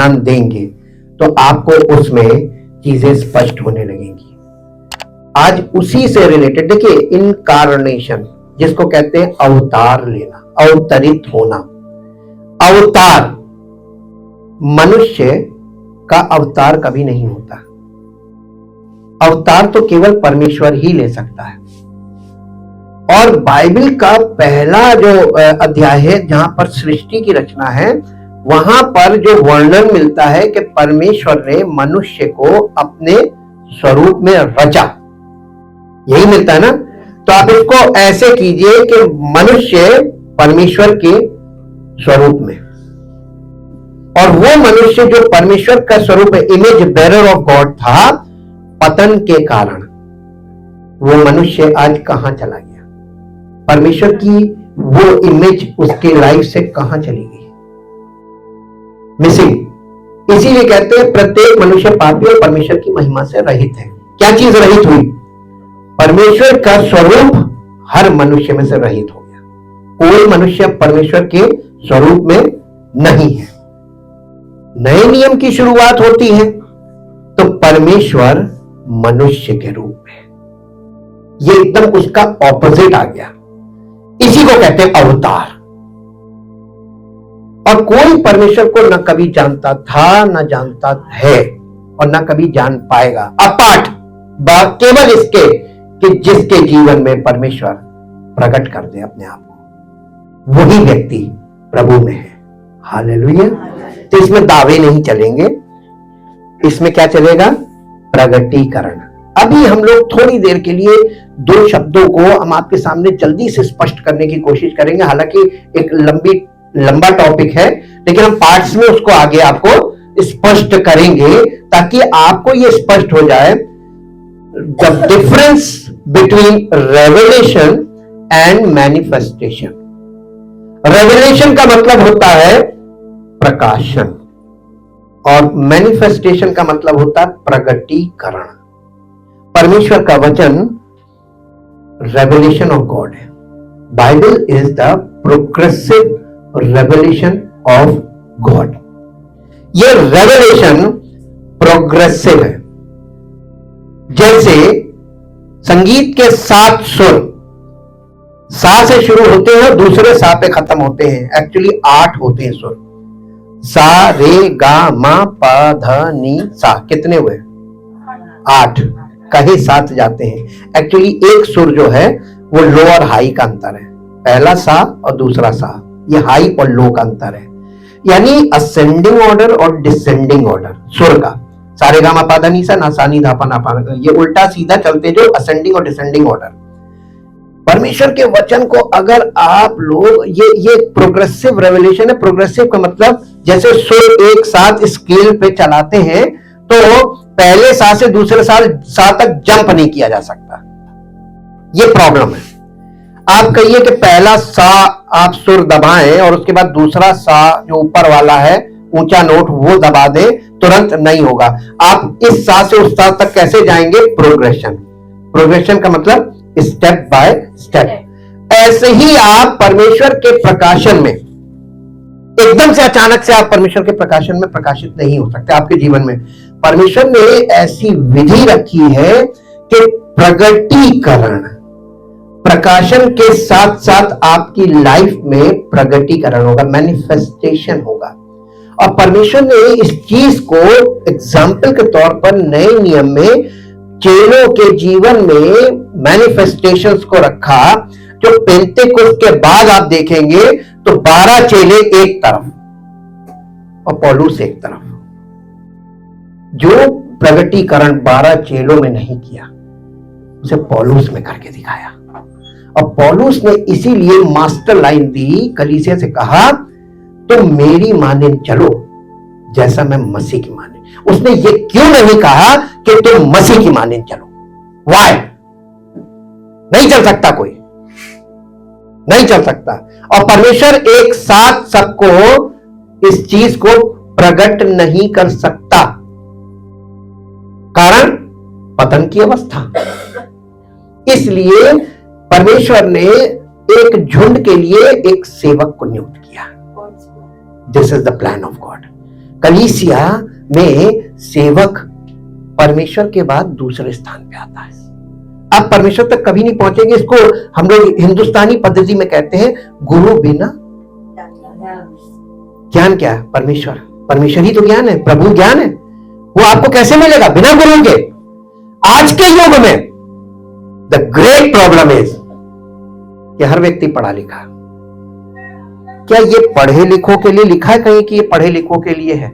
ध्यान देंगे तो आपको उसमें चीजें स्पष्ट होने लगेंगी। आज उसी से रिलेटेड देखिए, इनकार्नेशन जिसको कहते हैं अवतार लेना, अवतरित होना। अवतार, मनुष्य का अवतार कभी नहीं होता। अवतार तो केवल परमेश्वर ही ले सकता है। और बाइबल का पहला जो अध्याय है जहां पर सृष्टि की रचना है, वहां पर जो वर्णन मिलता है कि परमेश्वर ने मनुष्य को अपने स्वरूप में रचा, यही मिलता है ना। तो आप इसको ऐसे कीजिए कि मनुष्य परमेश्वर के स्वरूप में, और वो मनुष्य जो परमेश्वर का स्वरूप है, इमेज बेरर ऑफ गॉड था, पतन के कारण वो मनुष्य आज कहां चला गया? परमेश्वर की वो इमेज उसके लाइफ से कहां चली गई? मिसिंग। इसीलिए कहते हैं प्रत्येक मनुष्य पापी और परमेश्वर की महिमा से रहित है। क्या चीज रहित हुई? परमेश्वर का स्वरूप हर मनुष्य में से रहित हो गया। कोई मनुष्य परमेश्वर के स्वरूप में नहीं है। नए नियम की शुरुआत होती है तो परमेश्वर मनुष्य के रूप में, ये एकदम उसका ऑपोजिट आ गया। इसी को कहते हैं अवतार। और कोई परमेश्वर को न कभी जानता था, न जानता है, और न कभी जान पाएगा अपार्ट केवल इसके कि जिसके जीवन में परमेश्वर प्रकट कर दे अपने आप को, वही व्यक्ति प्रभु में है। हालेलुया। तो इसमें दावे नहीं चलेंगे, इसमें क्या चलेगा? प्रगटीकरण। अभी हम लोग थोड़ी देर के लिए दो शब्दों को हम आपके सामने जल्दी से स्पष्ट करने की कोशिश करेंगे। हालांकि एक लंबा टॉपिक है, लेकिन हम पार्ट्स में उसको आगे आपको स्पष्ट करेंगे ताकि आपको यह स्पष्ट हो जाए the difference between revelation and manifestation. Revelation का मतलब होता है प्रकाशन, और मैनिफेस्टेशन का मतलब होता है प्रगटीकरण। परमेश्वर का वचन रेवलेशन ऑफ गॉड है। Bible is the progressive revelation of God. ये रेवलेशन प्रोग्रेसिव है। जैसे संगीत के 7 सुर सा से शुरू होते हैं और दूसरे सा पे खत्म होते हैं। एक्चुअली 8 होते हैं सुर, सा रे गा मा पा ध नी सा। कितने हुए? 8। कहीं 7 जाते हैं। एक्चुअली एक सुर जो है वो लो और हाई का अंतर है। पहला सा और दूसरा सा, ये हाई और लो का अंतर है। यानी असेंडिंग ऑर्डर और डिसेंडिंग ऑर्डर सुर का, सारे गा मा पा धा नी सा, ना सा नी धा पा ना पा, ये उल्टा सीधा चलते जो असेंडिंग और डिसेंडिंग ऑर्डर। परमेश्वर के वचन को अगर आप लोग ये प्रोग्रेसिव रेवलेशन है। प्रोग्रेसिव का मतलब जैसे सुर एक साथ स्केल पे चलाते हैं तो पहले सा से दूसरे सा तक जंप नहीं किया जा सकता। ये प्रॉब्लम है। आप कहिए कि पहला सा आप सुर दबाएं और उसके बाद दूसरा सा जो ऊपर वाला है ऊंचा नोट वो दबा दें, तुरंत नहीं होगा। आप इस सा से उस सा तक कैसे जाएंगे? प्रोग्रेशन। प्रोग्रेशन का मतलब स्टेप बाय स्टेप। ऐसे ही आप परमेश्वर के प्रकाशन में एकदम से अचानक से आप परमेश्वर के प्रकाशन में प्रकाशित नहीं हो सकते। आपके जीवन में परमेश्वर ने ऐसी विधि रखी है कि प्रगटीकरण, प्रकाशन के साथ साथ आपकी लाइफ में प्रगटीकरण होगा, मैनिफेस्टेशन होगा। और परमेश्वर ने इस चीज को एग्जाम्पल के तौर पर नए नियम में चेलों के जीवन में मैनिफेस्टेशंस को रखा। जो पेंतेकोस्त के बाद आप देखेंगे तो 12 चेले एक तरफ और पौलुस एक तरफ। जो प्रगटीकरण 12 चेलों में नहीं किया, उसे पौलुस में करके दिखाया। और पौलुस ने इसीलिए मास्टर लाइन दी, कलीसिया से कहा तुम मेरी माने चलो जैसा मैं मसीह की माने। उसने ये क्यों नहीं कहा कि तुम मसीह की माने चलो? वाई? नहीं चल सकता, कोई नहीं चल सकता। और परमेश्वर एक साथ सबको इस चीज को प्रकट नहीं कर सकता, कारण पतन की अवस्था। इसलिए परमेश्वर ने एक झुंड के लिए एक सेवक को नियुक्त किया। This is the plan of God. कलीसिया में सेवक परमेश्वर के बाद दूसरे स्थान पे आता है। आप परमेश्वर तक कभी नहीं पहुंचेंगे। इसको हम लोग हिंदुस्तानी पद्धति में कहते हैं गुरु बिना ज्ञान। क्या है? परमेश्वर। परमेश्वर ही तो ज्ञान है, प्रभु ज्ञान है। वो आपको कैसे मिलेगा? बिना गुरु के। आज के युग में द ग्रेट प्रॉब्लम इज कि हर व्यक्ति पढ़ा लिखा। क्या ये पढ़े लिखों के लिए लिखा है कहीं कि ये पढ़े लिखों के लिए है?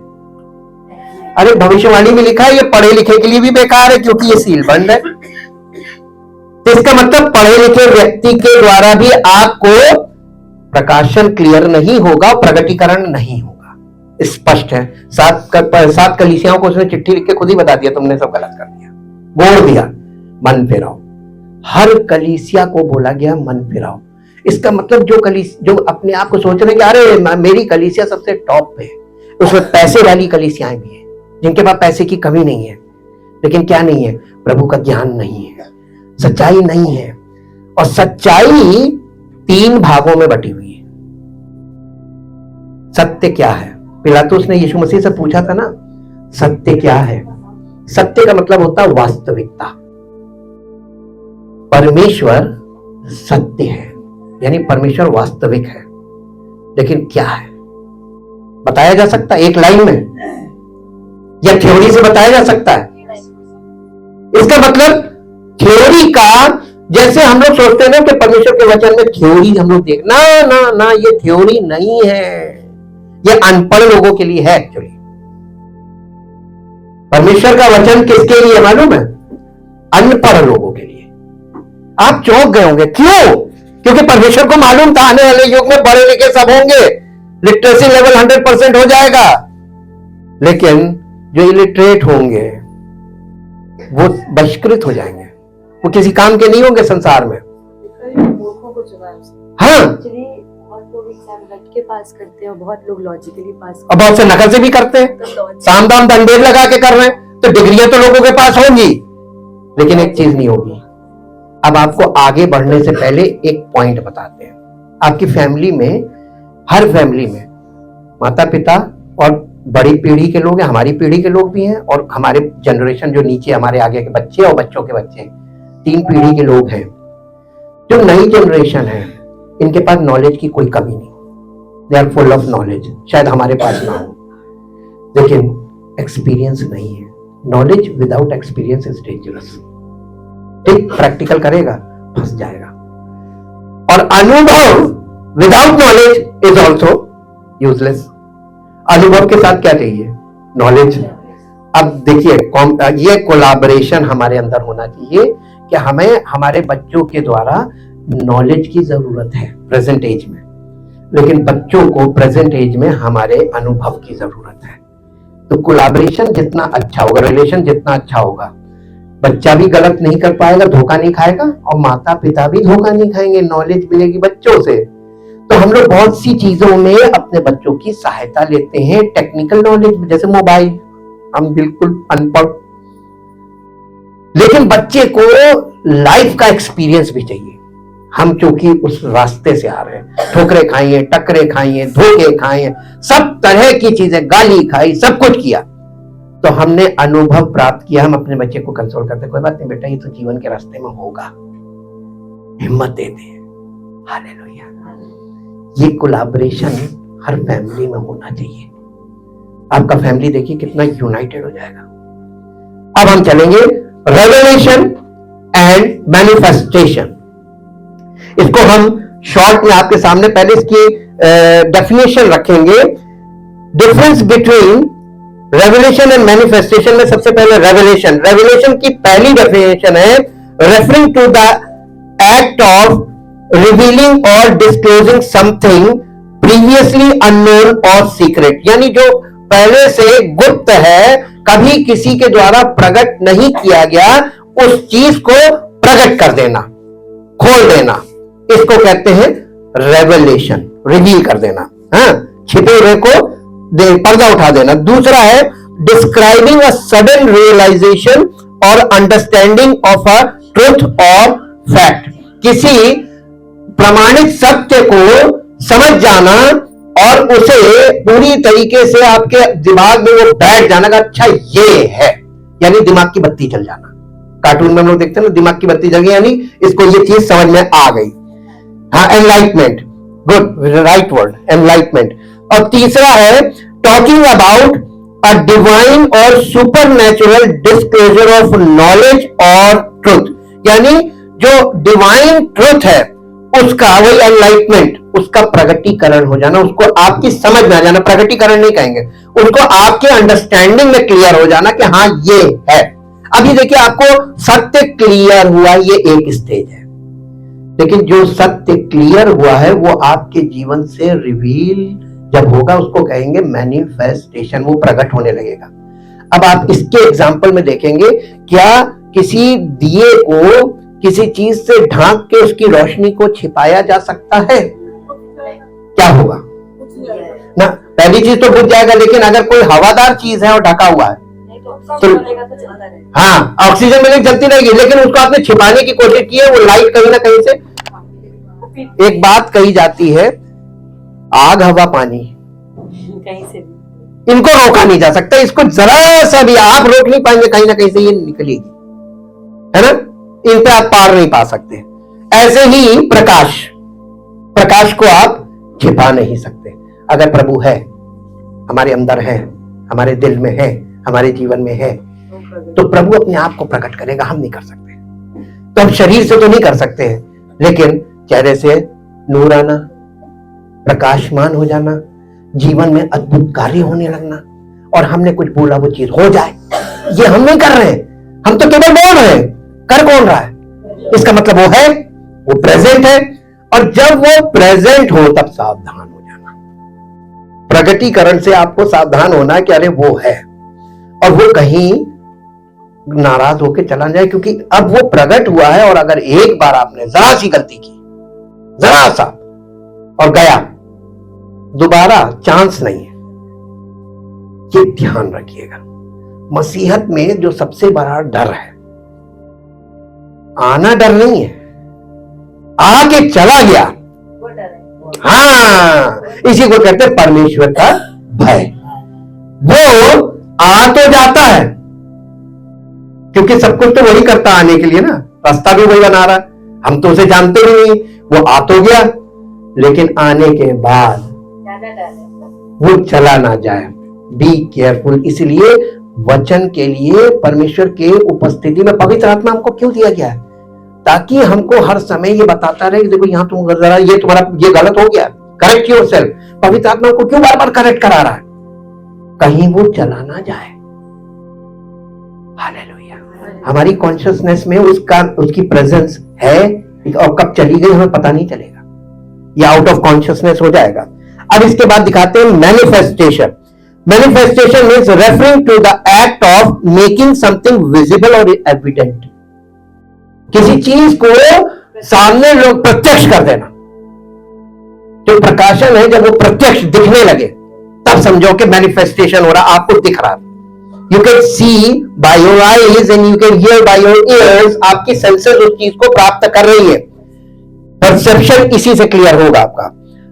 अरे भविष्यवाणी में लिखा है ये पढ़े लिखे के लिए भी बेकार है, क्योंकि ये सील बंद है। तो इसका मतलब पढ़े लिखे व्यक्ति के द्वारा भी आपको प्रकाशन क्लियर नहीं होगा, प्रगटीकरण नहीं होगा। स्पष्ट है। सात कलीसियाओं को उसने चिट्ठी लिख के खुद ही बता दिया तुमने सब गलत कर दिया, बोल दिया, मन फिराओ। हर कलीसिया को बोला गया मन फिराओ। इसका मतलब जो अपने आप को सोच रहे हैं कि अरे मेरी कलीसिया सबसे टॉप पे है, उसमें पैसे वाली कलीसियाएं भी हैं जिनके पास पैसे की कमी नहीं है, लेकिन क्या नहीं है? प्रभु का ज्ञान नहीं है, सच्चाई नहीं है। और सच्चाई 3 भागों में बटी हुई है। सत्य क्या है? पिलातुस ने यीशु मसीह से पूछा था ना, सत्य क्या है? सत्य का मतलब होता है वास्तविकता। परमेश्वर सत्य है, यानी परमेश्वर वास्तविक है, लेकिन क्या है बताया जा सकता है एक लाइन में या थ्योरी से बताया जा सकता है? इसका मतलब थ्योरी का, जैसे हम लोग सोचते हैं ना कि परमेश्वर के वचन में थ्योरी हम लोग देख, ना ना ना, ये थ्योरी नहीं है, ये अनपढ़ लोगों के लिए है। एक्चुअली परमेश्वर का वचन किसके लिए मालूम है? अनपढ़ लोगों के लिए। आप चौंक गए होंगे, क्यों? क्योंकि परमेश्वर को मालूम था आने वाले युग में पढ़े लिखे सब होंगे, लिटरेसी लेवल 100% हो जाएगा, लेकिन जो इलिटरेट होंगे वो बहिष्कृत हो जाएंगे, वो किसी काम के नहीं होंगे संसार में। हाँ, के पास करते हैं, बहुत लोग लॉजिकली पास और बहुत से नकल से भी करते हैं, साम दाम दंडेल लगा के कर रहे हैं। तो डिग्रियां तो लोगों के पास होंगी, लेकिन एक चीज नहीं होगी। अब आपको आगे बढ़ने से पहले एक पॉइंट बताते हैं। आपकी फैमिली में, हर फैमिली में माता पिता और बड़ी पीढ़ी के लोग हैं, हमारी पीढ़ी के लोग भी हैं, और हमारे जनरेशन जो नीचे हमारे आगे के बच्चे और बच्चों के बच्चे, 3 पीढ़ी के लोग हैं। जो नई जनरेशन है इनके पास नॉलेज की कोई कमी नहीं, they are full of knowledge. शायद हमारे पास ना हो, लेकिन एक्सपीरियंस नहीं है। Knowledge without experience is dangerous. ठीक, प्रैक्टिकल करेगा फंस जाएगा। और अनुभव without knowledge is also useless. अनुभव के साथ क्या चाहिए? नॉलेज। अब देखिए, ये कोलैबोरेशन हमारे अंदर होना चाहिए कि हमें हमारे बच्चों के द्वारा नॉलेज की जरूरत है प्रेजेंट एज में, लेकिन बच्चों को प्रेजेंट एज में हमारे अनुभव की जरूरत है। तो कोलैबोरेशन जितना अच्छा होगा, रिलेशन जितना अच्छा होगा, बच्चा भी गलत नहीं कर पाएगा, धोखा नहीं खाएगा, और माता पिता भी धोखा नहीं खाएंगे, नॉलेज मिलेगी बच्चों से। तो हम लोग बहुत सी चीजों में अपने बच्चों की सहायता लेते हैं, टेक्निकल नॉलेज में, जैसे मोबाइल, हम बिल्कुल अनपढ़, लेकिन बच्चे को लाइफ का एक्सपीरियंस भी चाहिए। हम चूंकि उस रास्ते से आ रहे हैं, ठोकरे खाई हैं, टकरे खाई हैं, धोखे खाए हैं, सब तरह की चीजें, गाली खाई, सब कुछ किया, तो हमने अनुभव प्राप्त किया। हम अपने बच्चे को कंसोल करते, कोई बात नहीं बेटा, ये तो जीवन के रास्ते में होगा, हिम्मत देते हैं। हालेलुया। ये कोलैबोरेशन हर फैमिली में होना चाहिए। आपका फैमिली देखिए कितना यूनाइटेड हो जाएगा। अब हम चलेंगे रेवलेशन एंड मैनिफेस्टेशन। इसको हम शॉर्ट में आपके सामने पहले इसकी डेफिनेशन रखेंगे। Difference between revelation and manifestation में सबसे पहले रेवलेशन की पहली डेफिनेशन है referring to the act of revealing और डिस्क्लोजिंग समथिंग प्रीवियसली अननोन और सीक्रेट, यानी जो पहले से गुप्त है, कभी किसी के द्वारा प्रकट नहीं किया गया, उस चीज को प्रकट कर देना, खोल देना, इसको कहते हैं रेवलेशन, रिवील कर देना। हाँ, छिपे हुए को पर्दा उठा देना। दूसरा है डिस्क्राइबिंग अ सडन रियलाइजेशन और अंडरस्टैंडिंग ऑफ अ ट्रुथ और फैक्ट, किसी प्रमाणित सत्य को समझ जाना और उसे पूरी तरीके से आपके दिमाग में वो बैठ जाना का अच्छा ये है, यानी दिमाग की बत्ती जल जाना। कार्टून में हम लोग देखते हैं ना, दिमाग की बत्ती जल गई, यानी इसको ये चीज समझ में आ गई। हाँ, enlightenment, good, right word, enlightenment. और तीसरा है टॉकिंग अबाउट अ डिवाइन और super natural disclosure of knowledge और ट्रुथ, यानी जो डिवाइन ट्रुथ है उसका, वही एनलाइटमेंट, उसका प्रगटीकरण हो जाना, उसको आपकी समझ में आ जाना। प्रगटीकरण नहीं कहेंगे उसको, आपके अंडरस्टैंडिंग में क्लियर हो जाना कि हाँ ये है। अभी देखिए आपको सत्य क्लियर हुआ, ये एक स्टेज है, लेकिन जो सत्य क्लियर हुआ है वो आपके जीवन से रिवील जब होगा उसको कहेंगे मैनिफेस्टेशन, वो प्रकट होने लगेगा। अब आप इसके एग्जाम्पल में देखेंगे, क्या किसी दिए को किसी चीज से ढांक के उसकी रोशनी को छिपाया जा सकता है? क्या होगा ना, पहली चीज तो बुझ जाएगा, लेकिन अगर कोई हवादार चीज है और ढका हुआ है तो हाँ, ऑक्सीजन मिलेगी, जलती रहेगी, लेकिन उसको आपने छिपाने की कोशिश की है, वो लाइट कहीं ना कहीं से। एक बात कही जाती है, आग हवा पानी कहीं से इनको रोका नहीं जा सकता, इसको जरा सा भी आप रोक नहीं पाएंगे, कहीं ना कहीं से ये निकलेगी, है ना, इन पे आप पार नहीं पा सकते। ऐसे ही प्रकाश को आप छिपा नहीं सकते। अगर प्रभु है, हमारे अंदर है, हमारे दिल में है, हमारे जीवन में है, तो प्रभु अपने आप को प्रकट करेगा, हम नहीं कर सकते। तो हम शरीर से तो नहीं कर सकते हैं, लेकिन चेहरे से नूर आना, प्रकाशमान हो जाना, जीवन में अद्भुत कार्य होने लगना, और हमने कुछ बोला वो चीज हो जाए, ये हम नहीं कर रहे हैं, हम तो केवल बोल रहे हैं, कर कौन रहा है? इसका मतलब वो है, वो प्रेजेंट है, और जब वो प्रेजेंट हो तब सावधान हो जाना। प्रगटीकरण से आपको सावधान होना कि अरे वो है, और वो कहीं नाराज होकर चला जाए, क्योंकि अब वो प्रकट हुआ है, और अगर एक बार आपने जरा सी गलती की, जरा सा, और गया, दोबारा चांस नहीं है। ये ध्यान रखिएगा। मसीहत में जो सबसे बड़ा डर है, आना डर नहीं है, आके चला गया, वो डर है। हाँ, इसी को कहते हैं परमेश्वर का भय। वो आ तो जाता है, क्योंकि सब कुछ तो वही करता आने के लिए ना, रास्ता भी वही बना रहा है, हम तो उसे जानते भी नहीं। वो आ तो गया, लेकिन आने के बाद वो चला ना जाए। Be careful. इसलिए वचन के लिए परमेश्वर के उपस्थिति में पवित्र आत्मा हमको क्यों दिया गया है? ताकि हमको हर समय ये बताता रहे, देखो यहाँ तुम जरा ये तुम्हारा ये गलत हो गया, करेक्ट योरसेल्फ। पवित्र आत्मा को क्यों बार बार करेक्ट करा रहा है? कहीं वो चला ना जाए। हालेलुया। हमारी कॉन्शियसनेस में उसकी प्रेजेंस है, और कब चली गई हमें पता नहीं चलेगा, या आउट ऑफ कॉन्शियसनेस हो जाएगा। अब इसके बाद दिखाते हैं manifestation. Manifestation means referring to the act of making something visible और एविडेंट। किसी चीज को सामने लोग प्रत्यक्ष कर देना। जो प्रकाशन है, जब वो प्रत्यक्ष दिखने लगे तब समझो कि मैनिफेस्टेशन हो रहा, आपको दिख रहा। You can see by your eyes and you can hear by your ears. आपकी सेंसेस उस चीज को प्राप्त कर रही है। परसेप्शन इसी से क्लियर होगा आपका।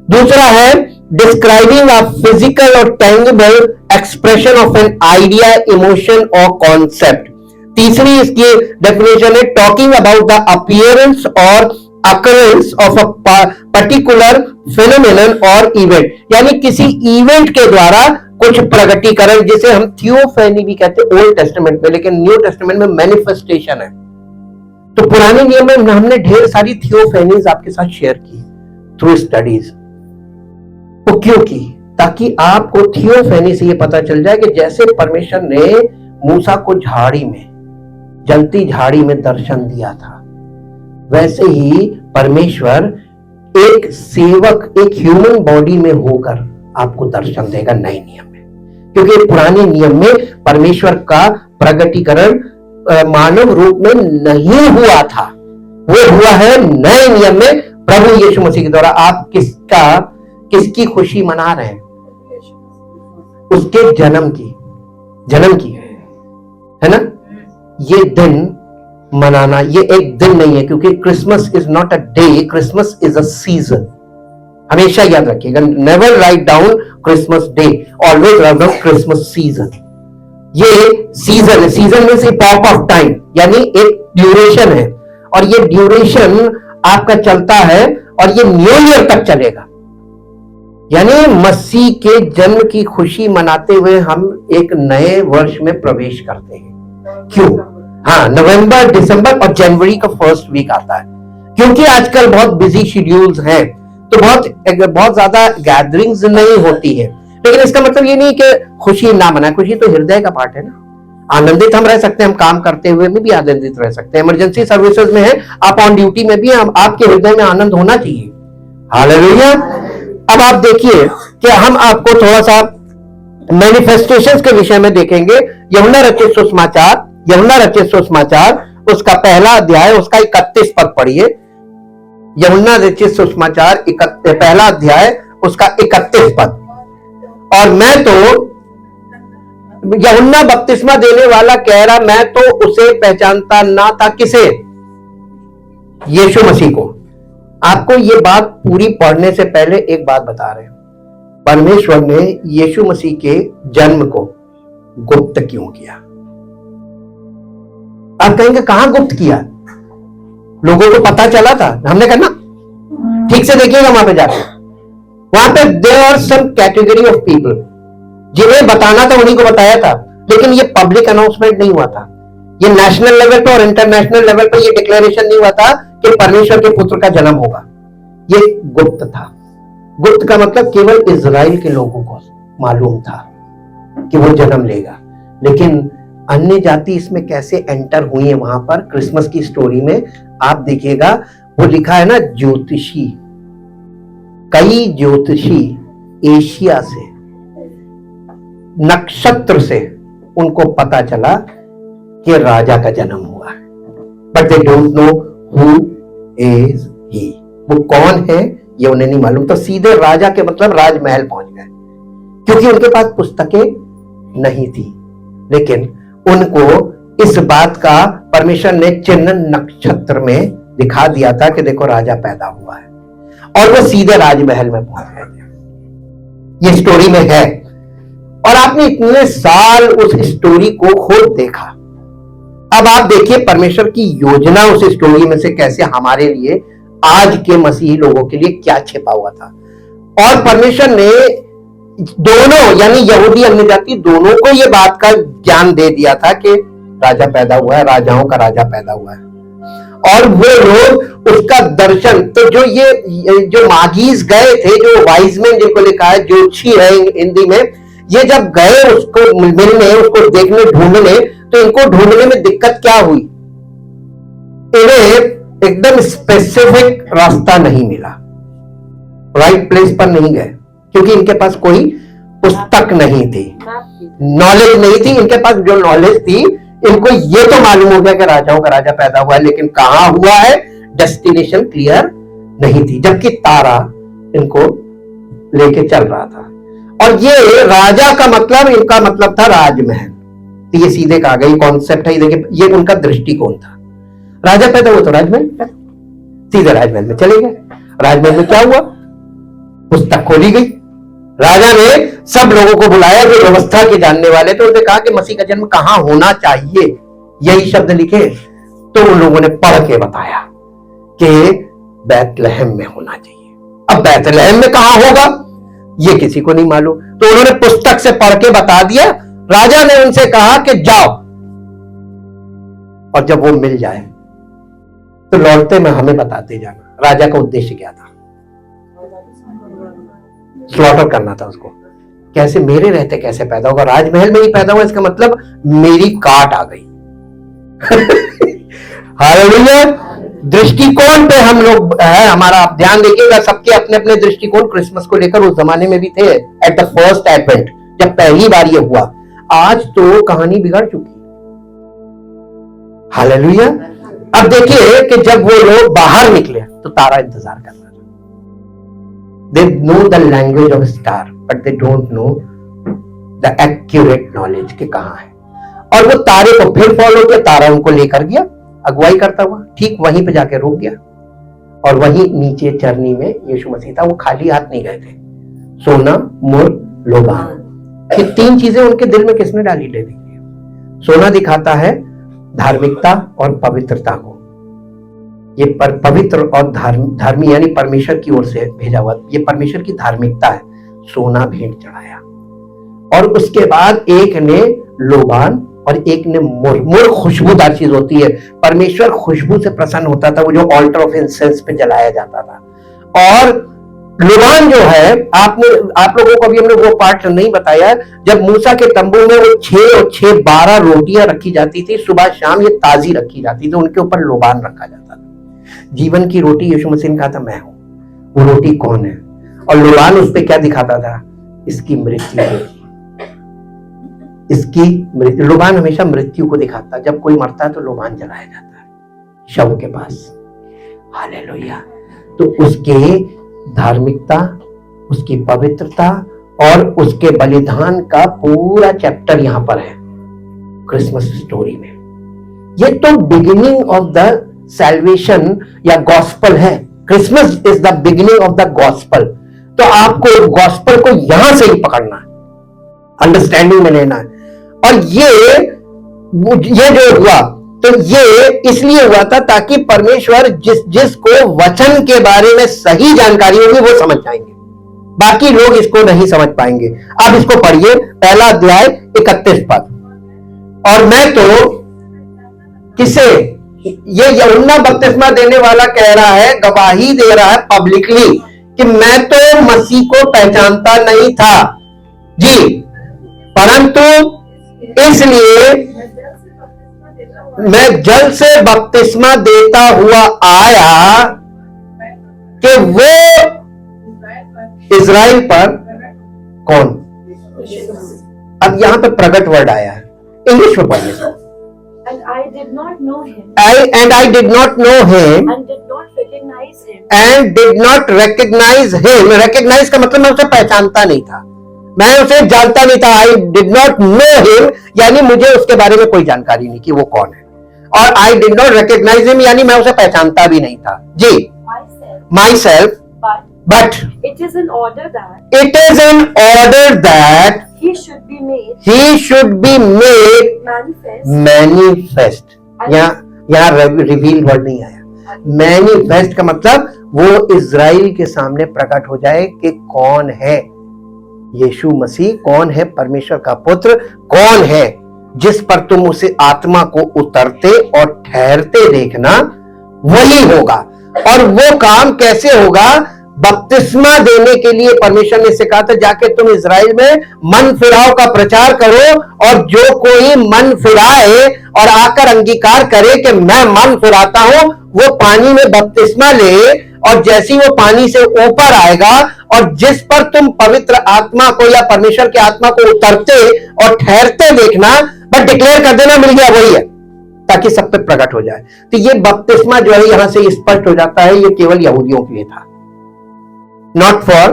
दूसरा है डिस्क्राइबिंग अ फिजिकल और tangible expression of an idea, emotion और कॉन्सेप्ट। तीसरी इसकी डेफिनेशन है टॉकिंग अबाउट द अपीयरेंस और occurrence of a particular phenomenon और इवेंट, यानी किसी इवेंट के द्वारा कुछ प्रगटीकरण, जिसे हम थियोफैनी भी कहते हैं ओल्ड टेस्टामेंट में, लेकिन न्यू टेस्टामेंट में मैनिफेस्टेशन है। तो पुराने नियम में हमने ढेर सारी थियोफैनीज आपके साथ शेयर की थ्रू स्टडीज। वो क्यों की? ताकि आपको थियोफैनी से ये पता चल जाए कि जैसे परमेश्वर ने मूसा को झाड़ी में, जलती झाड़ी में दर्शन दिया था, वैसे ही परमेश्वर एक सेवक, एक ह्यूमन बॉडी में होकर आपको दर्शन देगा नए नियम में। क्योंकि पुराने नियम में परमेश्वर का प्रगटीकरण मानव रूप में नहीं हुआ था, वो हुआ है नए नियम में प्रभु यीशु मसीह के द्वारा। आप किसकी खुशी मना रहे हैं? उसके जन्म की है ना। ये दिन मनाना, ये एक दिन नहीं है, क्योंकि Christmas is not a day, Christmas is a season. हमेशा याद रखिएगा, never write down Christmas day, always write down Christmas season. ये सीजन है, सीजन में से पॉप ऑफ टाइम, यानी एक ड्यूरेशन है, और ये ड्यूरेशन आपका चलता है और ये न्यू ईयर तक चलेगा। यानी मसीह के जन्म की खुशी मनाते हुए हम एक नए वर्ष में प्रवेश करते हैं। क्यों? हाँ, नवंबर, दिसंबर और जनवरी का फर्स्ट वीक आता है, क्योंकि आजकल बहुत बिजी शेड्यूल्स हैं, तो बहुत ज्यादा गैदरिंग्स नहीं होती है। लेकिन इसका मतलब ये नहीं कि खुशी ना मनाए, खुशी तो हृदय का पार्ट है ना। आनंदित हम रह सकते हैं, हम काम करते हुए में भी आनंदित रह सकते हैं, इमरजेंसी सर्विसेज में है, आप ऑन ड्यूटी में भी आपके हृदय में आनंद होना चाहिए। हालेलुया। अब आप देखिए कि हम आपको थोड़ा सा मैनिफेस्टेशंस के विषय में देखेंगे। यूहन्ना रचित सुसमाचार, यूहन्ना रचित सुसमाचार उसका पहला अध्याय, उसका 31 पद पढ़िए। यूहन्ना रचित सुसमाचार पहला अध्याय उसका 31 पद। और मैं तो, यूहन्ना बपतिस्मा देने वाला कह रहा, मैं तो उसे पहचानता ना था। किसे? यीशु मसीह को। आपको ये बात पूरी पढ़ने से पहले एक बात बता रहे हैं, परमेश्वर ने यीशु मसीह के जन्म को गुप्त क्यों किया? आप कहेंगे कहां गुप्त किया? लोगों को पता चला था, हमने कहा ना। ठीक से देखिएगा वहां पे जाकर, वहां पे there are some category of people जिन्हें बताना था, उन्हीं को बताया था, लेकिन ये पब्लिक अनाउंसमेंट नहीं हुआ था। ये नेशनल लेवल पे और इंटरनेशनल लेवल पे ये डिक्लेरेशन नहीं हुआ था कि परमेश्वर के पुत्र का जन्म होगा। ये गुप्त था। गुप्त का मतलब केवल इजराइल के लोगों को मालूम था कि वो जन्म लेगा, लेकिन अन्य जाति इसमें कैसे एंटर हुई है वहां पर क्रिसमस की स्टोरी में आप देखिएगा। वो लिखा है ना, ज्योतिषी, कई ज्योतिषी एशिया से, नक्षत्र से उनको पता चला कि राजा का जन्म हुआ है, but they don't know who is he. वो कौन है ये उन्हें नहीं मालूम, तो सीधे राजा के मतलब राजमहल पहुंच गए, क्योंकि उनके पास पुस्तकें नहीं थी। लेकिन उनको इस बात का परमेश्वर ने चिन्ह नक्षत्र में दिखा दिया था कि देखो राजा पैदा हुआ है, और वो सीधे राजमहल में पहुंच गए। ये स्टोरी में है, और आपने इतने साल उस स्टोरी को खुद देखा। अब आप देखिए परमेश्वर की योजना उस स्टोरी में से कैसे हमारे लिए, आज के मसीही लोगों के लिए क्या छिपा हुआ था। और परमेश्वर ने दोनों, यानी यहूदी अन्य जाति दोनों को यह बात का ज्ञान दे दिया था कि राजा पैदा हुआ है, राजाओं का राजा पैदा हुआ है। और वो लोग उसका दर्शन, तो जो मागीज गए थे, जो वाइजमैन जिनको लिखा है, ज्योतिषी है हिंदी में, ये जब गए उसको मिलने, उसको देखने, ढूंढने, तो इनको ढूंढने में दिक्कत क्या हुई? इन्हें एकदम स्पेसिफिक रास्ता नहीं मिला, राइट प्लेस पर नहीं गए, क्योंकि इनके पास कोई पुस्तक नहीं थी, नॉलेज नहीं थी। इनके पास जो नॉलेज थी, इनको ये तो मालूम हो गया कि राजाओं का राजा पैदा हुआ है, लेकिन कहां हुआ है डेस्टिनेशन क्लियर नहीं थी, जबकि तारा इनको लेके चल रहा था। और ये राजा का मतलब, इनका मतलब था राजमहल। तो ये सीधे कहा गया, कॉन्सेप्ट है, देखिए ये उनका दृष्टिकोण था। राजा पैदा हुआ तो राजमहल, सीधे राजमहल में चले गए। राजमहल में क्या हुआ? पुस्तक खोली गई, राजा ने सब लोगों को बुलाया जो व्यवस्था के जानने वाले थे, उन्होंने कहा कि मसीह का जन्म कहां होना चाहिए, यही शब्द लिखे। तो उन लोगों ने पढ़ के बताया कि बैतलहम में होना चाहिए। अब बैतलहम में कहां होगा ये किसी को नहीं मालूम, तो उन्होंने पुस्तक से पढ़ के बता दिया। राजा ने उनसे कहा कि जाओ, और जब वो मिल जाए तो लौटते में हमें बताते जाना। राजा का उद्देश्य क्या था? स्लॉटर करना था उसको। कैसे मेरे रहते कैसे पैदा होगा? राजमहल में ही पैदा हुआ, इसका मतलब मेरी काट आ गई। हालेलुया। दृष्टिकोण पे हम लोग है हमारा, आप ध्यान देखिएगा, सबके अपने अपने दृष्टिकोण क्रिसमस को लेकर उस जमाने में भी थे, एट द फर्स्ट एडवेंट, जब पहली बार ये हुआ। आज तो कहानी बिगड़ चुकी। हालेलुया। अब देखिए कि जब वो लोग बाहर निकले तो तारा इंतजार कर रहा था। They know the language of star, but they don't know the accurate knowledge के कहां है। और वो तारे को फिर फॉलो किया, तारा उनको लेकर गया अगुवाई करता हुआ, ठीक वहीं पे जाके रुक गया। और वहीं नीचे चरनी में यीशु मसीह था। वो खाली हाथ नहीं गए थे। सोना, मुर, लोबान, ये 3 चीजें उनके दिल में किसने डाली? डेविड ने। सोना दिखाता है धार्मिकता और पवित्रता को। ये पवित्र और धर्मी यानी परमेश्वर की ओर से भेजा हुआ, ये परमेश्वर की धार्मिकता है। सोना भेंट चढ़ाया, और उसके बाद एक ने लोबान और एक ने मुर। मुर खुशबूदार चीज होती है, परमेश्वर खुशबू से प्रसन्न होता था, वो जो ऑल्टर ऑफ इंसेंस पे जलाया जाता था। और लोबान जो है, आप लोगों को अभी हमने वो पार्ट नहीं बताया, जब मूसा के तंबू में वो 6 और 6 12 रोटियां रखी जाती थी, सुबह शाम ये ताजी रखी जाती थी, उनके ऊपर लोबान रखा जाता था। जीवन की रोटी यीशु मसीह ने कहा था मैं हूं, वो रोटी कौन है? और लोबान उस पर क्या दिखाता था? इसकी मृत्यु होगी, इसकी मृत्यु। लोबान हमेशा मृत्यु को दिखाता है। जब कोई मरता है तो लोबान जलाया जाता है शव के पास। हालेलुया। तो उसके धार्मिकता, उसकी पवित्रता और उसके बलिदान का पूरा चैप्टर यहां पर है क्रिसमस स्टोरी में। ये तो बिगिनिंग ऑफ द सैल्वेशन या गॉस्पल है। Christmas is the beginning of the gospel. तो आपको गॉस्पल को यहां से ही पकड़ना है, अंडरस्टैंडिंग में लेना है। और ये जो हुआ, तो ये इसलिए हुआ था ताकि परमेश्वर जिसको वचन के बारे में सही जानकारी होगी वो समझ जाएंगे, बाकी लोग इसको नहीं समझ पाएंगे। अब इसको पढ़िए, पहला अध्याय 31 पद। और मैं तो किसे, ये यूहन्ना बपतिस्मा देने वाला कह रहा है, गवाही दे रहा है पब्लिकली कि मैं तो मसीह को पहचानता नहीं था जी, परंतु इसलिए मैं जल से बपतिस्मा देता हुआ आया कि वो इज़राइल पर कौन। अब यहां पर प्रगट वर्ड आया है, इंग्लिश में पढ़िए। And I did not know him. And I did not know him. And did not recognize him. And did not recognize him. Recognize का मतलब मैं उसे पहचानता नहीं था, मैं उसे जानता नहीं था। I did not know him यानी मुझे उसके बारे में कोई जानकारी नहीं कि वो कौन है। और I did not recognize him यानी मैं उसे पहचानता भी नहीं था जी। Myself. But it is in order that he should be made manifest. यहाँ रिवील वर्ड नहीं आया। मैनिफेस्ट का मतलब वो इज़राइल के सामने प्रकट हो जाए कि कौन है यीशु मसीह, कौन है परमेश्वर का पुत्र, कौन है जिस पर तुम उसे आत्मा को उतरते और ठहरते देखना, वही होगा। और वो काम कैसे होगा? बपतिस्मा देने के लिए परमेश्वर ने इसे कहा था, जाके तुम इज़राइल में मन फिराव का प्रचार करो, और जो कोई मन फिराए और आकर अंगीकार करे कि मैं मन फिराता हूं, वो पानी में बपतिस्मा ले, और जैसी वो पानी से ऊपर आएगा और जिस पर तुम पवित्र आत्मा को या परमेश्वर की आत्मा को उतरते और ठहरते देखना, बट डिक्लेयर कर देना मिल गया वही है, ताकि सब पे प्रकट हो जाए। तो ये बपतिस्मा जो है यहां से स्पष्ट हो जाता है, ये केवल यहूदियों के लिए था, नॉट फॉर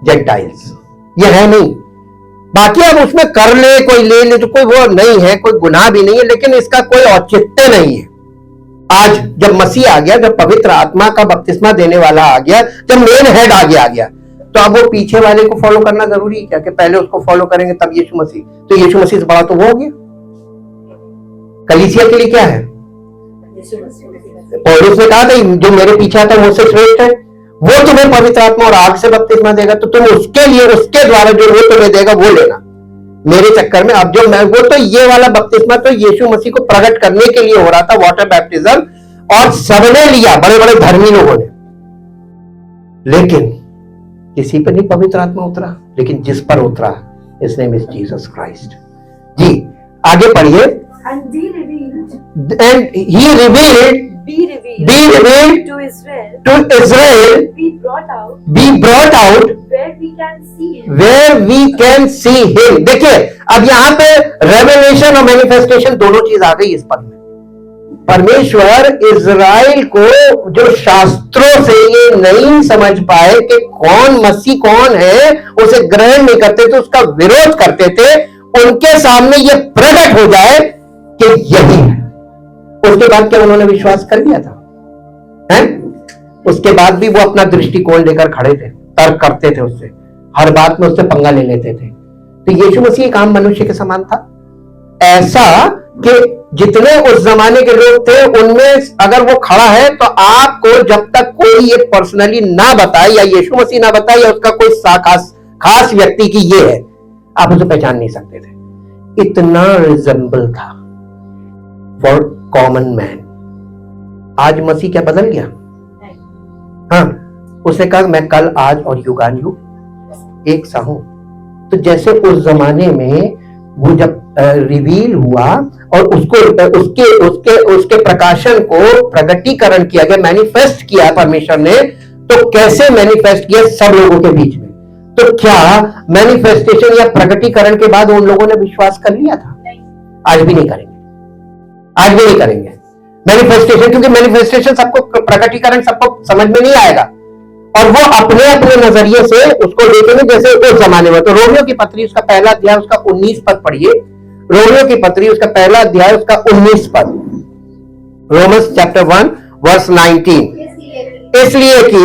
जेंटाइल्स। ये है नहीं। बाकी अब उसमें कर ले, कोई ले ले, तो कोई वो नहीं है, कोई गुनाह भी नहीं है, लेकिन इसका कोई औचित्य नहीं है। आज जब मसीह आ गया, जब पवित्र आत्मा का बपतिस्मा देने वाला आ गया, जब मेन हेड आगे आ गया, तो अब वो पीछे वाले को फॉलो करना जरूरी है क्या? कि पहले उसको फॉलो करेंगे तब यीशु मसीह? तो यीशु मसीह से बड़ा तो वो हो गया। कलीसिया के लिए क्या है? पौलुस ने कहा था जो मेरे पीछे आता है मुझसे श्रेष्ठ है, वो तुम्हें पवित्र आत्मा और आग से बपतिस्मा देगा, तो तुम उसके लिए, उसके द्वारा जो वो तुम्हें देगा वो लेना। मेरे चक्कर में अब जो मैं, वो तो ये वाला बपतिस्मा तो यीशु मसीह को प्रकट करने के लिए हो रहा था, वाटर बैप्टिज्म, और सबने लिया, बड़े बड़े धर्मी लोगों ने, लेकिन किसी पर नहीं पवित्र आत्मा उतरा, लेकिन जिस पर उतरा, his name is Jesus Christ ji. आगे पढ़िए। And he revealed to Israel, be brought out where we can see him. देखिए अब यहाँ पे रेवलेशन और मैनिफेस्टेशन दोनों चीज आ गई इस पद में। परमेश्वर इज़राइल को जो शास्त्रों से ये नहीं समझ पाए कि कौन मसीह कौन है, उसे ग्रहण नहीं करते थे, उसका विरोध करते थे, उनके सामने ये प्रकट हो जाए कि यही है। उसके बाद क्या उन्होंने विश्वास कर लिया था? हैं? उसके बाद भी वो अपना दृष्टिकोण लेकर खड़े थे, तर्क करते थे उससे, हर बात में उससे पंगा ले लेते थे। तो यीशु मसीह एक आम मनुष्य के समान था, ऐसा कि जितने उस जमाने के लोग थे उनमें अगर वो खड़ा है तो आपको जब तक कोई ये पर्सनली ना बताए या यीशु मसीह ना बताए या उसका कोई खास व्यक्ति की ये है, आप उसे पहचान नहीं सकते थे। इतना रिजेंबल था फॉर कॉमन मैन। आज मसीह क्या बदल गया? हाँ, उसने कहा मैं कल आज और युगान युग एक सा हूं। तो जैसे उस जमाने में वो जब रिवील हुआ और उसको उसके उसके उसके प्रकाशन को प्रगटीकरण किया गया, मैनिफेस्ट किया परमेश्वर ने, तो कैसे मैनिफेस्ट किया? सब लोगों के बीच में। तो क्या मैनिफेस्टेशन या प्रगटीकरण के बाद उन लोगों ने विश्वास कर लिया था? आज भी नहीं करेंगे, आज भी नहीं करेंगे मैनिफेस्टेशन, क्योंकि मैनिफेस्टेशन सबको, प्रगटीकरण सबको समझ में नहीं आएगा और वो अपने अपने नजरिए से उसको देखेंगे जैसे उस जमाने में। तो रोमियो की पत्री उसका पहला अध्याय उसका 19 पद पढ़िए। रोमियो की पत्री उसका पहला अध्याय उसका 19 पद, रोमन्स चैप्टर 1 वर्स 19। इसलिए कि